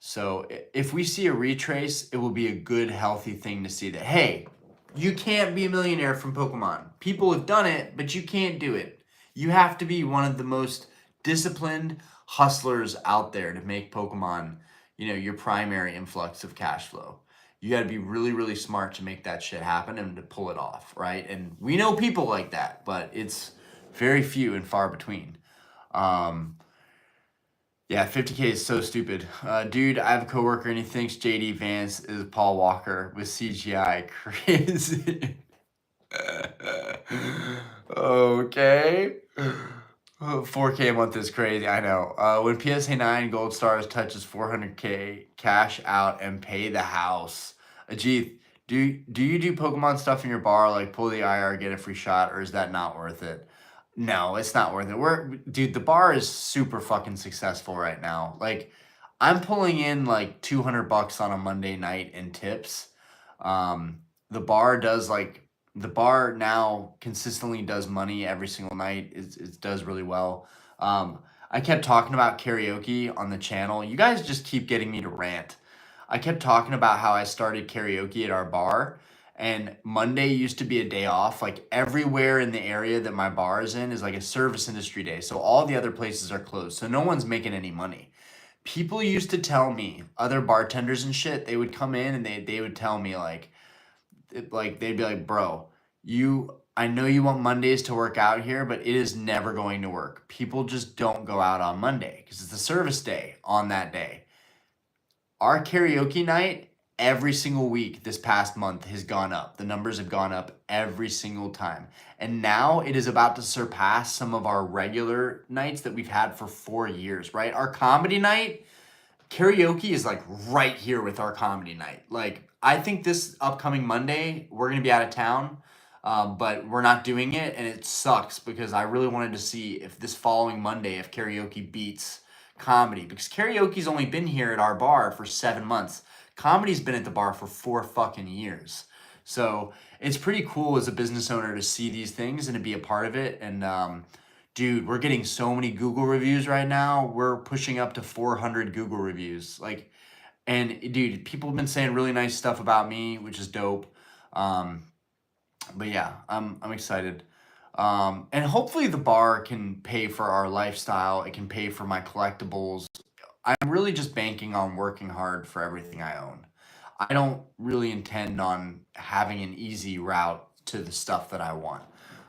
So if we see a retrace, it will be a good, healthy thing to see that, hey, you can't be a millionaire from Pokemon. People have done it, but you can't do it. You have to be one of the most disciplined hustlers out there to make Pokemon, your primary influx of cash flow. You got to be really, really smart to make that shit happen and to pull it off, right? And we know people like that, but it's very few and far between. Yeah, 50K is so stupid. Dude, I have a coworker and he thinks JD Vance is Paul Walker with CGI. Crazy. Okay. 4K a month is crazy. I know. When PSA 9 Gold Stars touches 400K, cash out and pay the house. Ajith, do you do Pokemon stuff in your bar, like pull the IR, get a free shot, or is that not worth it? No, it's not worth it. Dude, the bar is super fucking successful right now. Like, I'm pulling in like $200 on a Monday night in tips. The bar the bar now consistently does money every single night. It does really well. I kept talking about karaoke on the channel. You guys just keep getting me to rant. I kept talking about how I started karaoke at our bar. And Monday used to be a day off. Like everywhere in the area that my bar is in is like a service industry day. So all the other places are closed. So no one's making any money. People used to tell me, other bartenders and shit, they would come in and they would tell me they'd be like, bro, I know you want Mondays to work out here, but it is never going to work. People just don't go out on Monday because it's a service day on that day. Our karaoke night every single week this past month has gone up. The numbers have gone up every single time. And now it is about to surpass some of our regular nights that we've had for 4 years, right? Our comedy night, karaoke is like right here with our comedy night. Like, I think this upcoming Monday, we're going to be out of town, but we're not doing it. And it sucks because I really wanted to see if this following Monday, if karaoke beats comedy, because karaoke's only been here at our bar for 7 months. Comedy's been at the bar for 4 fucking years. So it's pretty cool as a business owner to see these things and to be a part of it. And dude, we're getting so many Google reviews right now. We're pushing up to 400 Google reviews. And dude, people have been saying really nice stuff about me, which is dope. But yeah, I'm excited. And hopefully the bar can pay for our lifestyle. It can pay for my collectibles. I'm really just banking on working hard for everything I own. I don't really intend on having an easy route to the stuff that I want.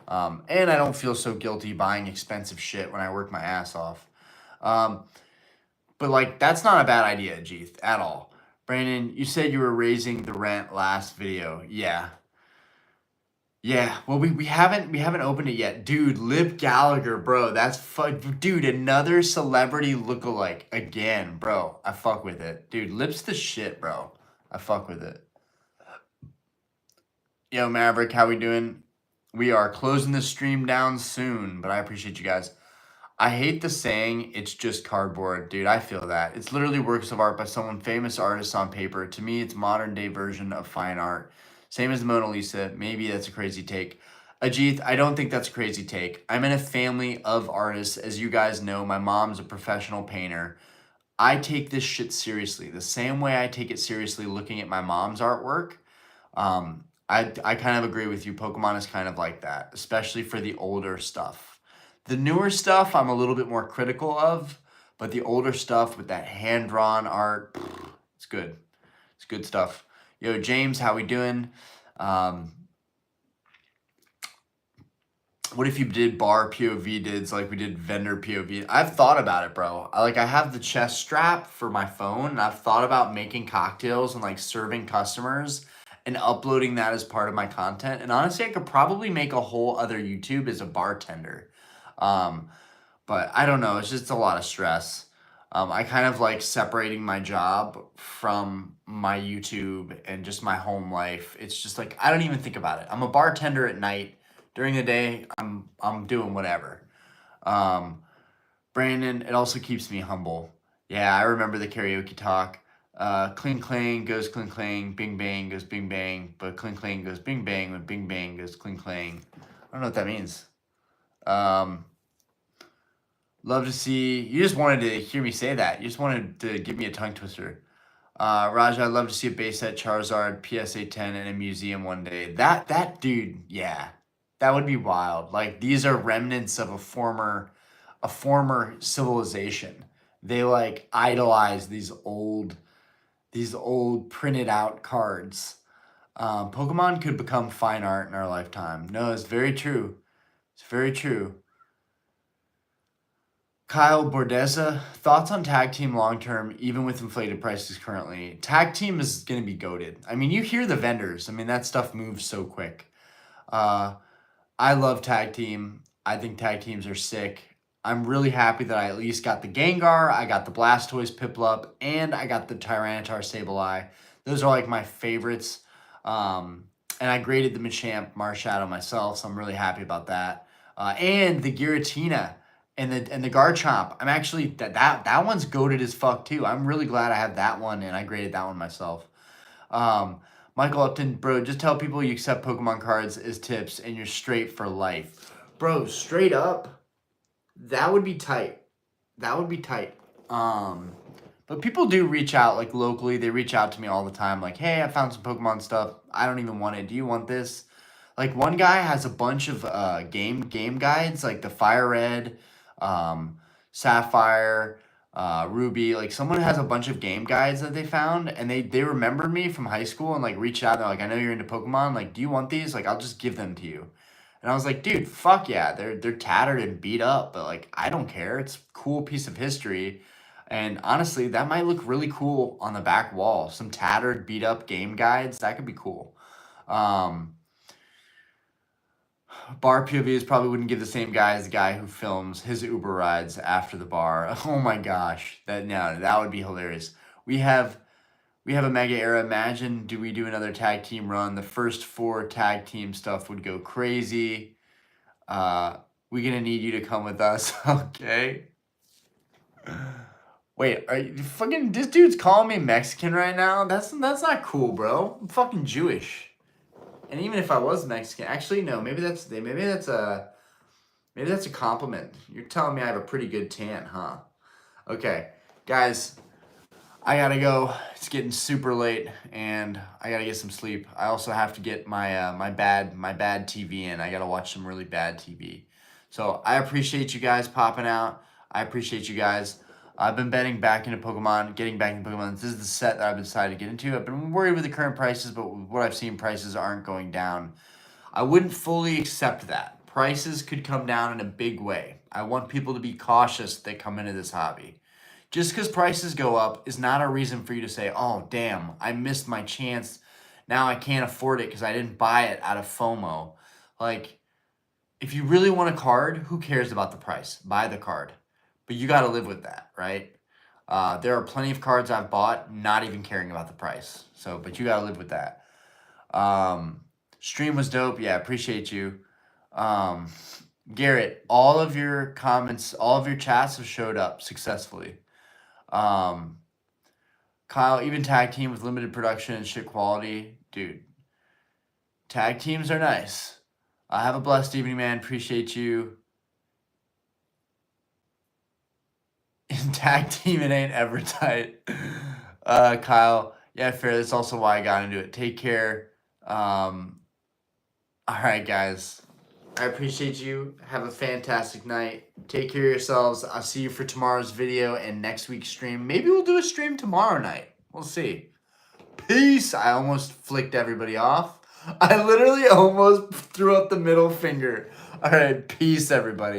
And I don't feel so guilty buying expensive shit when I work my ass off. Um, but like that's not a bad idea, Jeeth, at all. Brandon, you said you were raising the rent last video. Yeah. Yeah, well, we haven't opened it yet, dude. Lip Gallagher, bro, that's fun, dude. Another celebrity lookalike again, bro. I fuck with it, dude. Lip's the shit, bro. I fuck with it. Yo, Maverick, how we doing? We are closing the stream down soon, but I appreciate you guys. I hate the saying it's just cardboard, dude. I feel that. It's literally works of art by someone famous artist on paper. To me, it's modern day version of fine art. Same as the Mona Lisa. Maybe that's a crazy take. Ajit, I don't think that's a crazy take. I'm in a family of artists. As you guys know, my mom's a professional painter. I take this shit seriously. The same way I take it seriously looking at my mom's artwork. I kind of agree with you. Pokemon is kind of like that, especially for the older stuff. The newer stuff I'm a little bit more critical of, but the older stuff with that hand-drawn art, it's good. It's good stuff. Yo, James, how we doing? Um, what if you did bar POV dids like we did vendor POV? I've thought about it, bro. I have the chest strap for my phone, and I've thought about making cocktails and like serving customers and uploading that as part of my content. And honestly, I could probably make a whole other YouTube as a bartender. Um, but I don't know. It's just a lot of stress. I kind of like separating my job from my YouTube and just my home life. It's just like I don't even think about it. I'm a bartender at night. During the day, I'm doing whatever. Um, Brandon, it also keeps me humble. Yeah, I remember the karaoke talk. Cling clang goes cling clang, bing bang goes bing bang, but cling clang goes bing bang when bing bang goes cling clang. I don't know what that means. Um, Love to see. You just wanted to hear me say that. You just wanted to give me a tongue twister. Raja, I'd love to see a base set Charizard PSA 10 in a museum one day. That dude, yeah, that would be wild. Like these are remnants of a former civilization. They like idolize these old printed out cards. Pokemon could become fine art in our lifetime. No, it's very true. It's very true. Kyle Bordeza, thoughts on tag team long term, even with inflated prices currently? Tag team is going to be goated. I mean, you hear the vendors. I mean, that stuff moves so quick. Uh, I love tag team. I think tag teams are sick. I'm really happy that I at least got the Gengar, I got the Blastoise Piplup, and I got the Tyranitar Sableye. Those are like my favorites. And I graded the Machamp Marshadow myself, so I'm really happy about that. And the Giratina and the Garchomp. I'm actually that one's goated as fuck too. I'm really glad I have that one and I graded that one myself. Um, Michael Upton, bro, just tell people you accept Pokemon cards as tips and you're straight for life. Bro, straight up, that would be tight. That would be tight. But people do reach out like locally. They reach out to me all the time like, "Hey, I found some Pokemon stuff. I don't even want it. Do you want this?" Like one guy has a bunch of game guides like the Fire Red, um, Sapphire, Ruby. Like someone has a bunch of game guides that they found, and they remembered me from high school and like reached out. And they're like, "I know you're into Pokemon. Like, do you want these? Like, I'll just give them to you." And I was like, "Dude, fuck yeah! They're tattered and beat up, but like I don't care. It's a cool piece of history." And honestly, that might look really cool on the back wall. Some tattered, beat up game guides. That could be cool. Um, Bar POVs probably wouldn't give the same guy as the guy who films his Uber rides after the bar. Oh my gosh, that would be hilarious. We have a mega era. Imagine do we do another tag team run? The first 4 tag team stuff would go crazy. We gonna need you to come with us, okay? Wait, are you fucking? This dude's calling me Mexican right now. That's not cool, bro. I'm fucking Jewish. And even if I was Mexican, actually no, maybe that's a compliment. You're telling me I have a pretty good tan, huh? Okay, guys, I gotta go. It's getting super late, and I gotta get some sleep. I also have to get my my bad TV in. I gotta watch some really bad TV. So I appreciate you guys popping out. I appreciate you guys. I've been getting back into Pokemon. This is the set that I've decided to get into. I've been worried with the current prices, but with what I've seen, prices aren't going down. I wouldn't fully accept that. Prices could come down in a big way. I want people to be cautious that come into this hobby. Just because prices go up is not a reason for you to say, oh, damn, I missed my chance. Now I can't afford it because I didn't buy it out of FOMO. Like, if you really want a card, who cares about the price? Buy the card. But you got to live with that, right? There are plenty of cards I've bought not even caring about the price. So, but you got to live with that. Stream was dope. Yeah, appreciate you. Garrett, all of your comments, all of your chats have showed up successfully. Kyle, even tag team with limited production and shit quality. Dude, tag teams are nice. Have a blessed evening, man. Appreciate you. In tag team, it ain't ever tight. Kyle, yeah, fair. That's also why I got into it. Take care. All right, guys. I appreciate you. Have a fantastic night. Take care of yourselves. I'll see you for tomorrow's video and next week's stream. Maybe we'll do a stream tomorrow night. We'll see. Peace. I almost flicked everybody off. I literally almost threw up the middle finger. All right. Peace, everybody.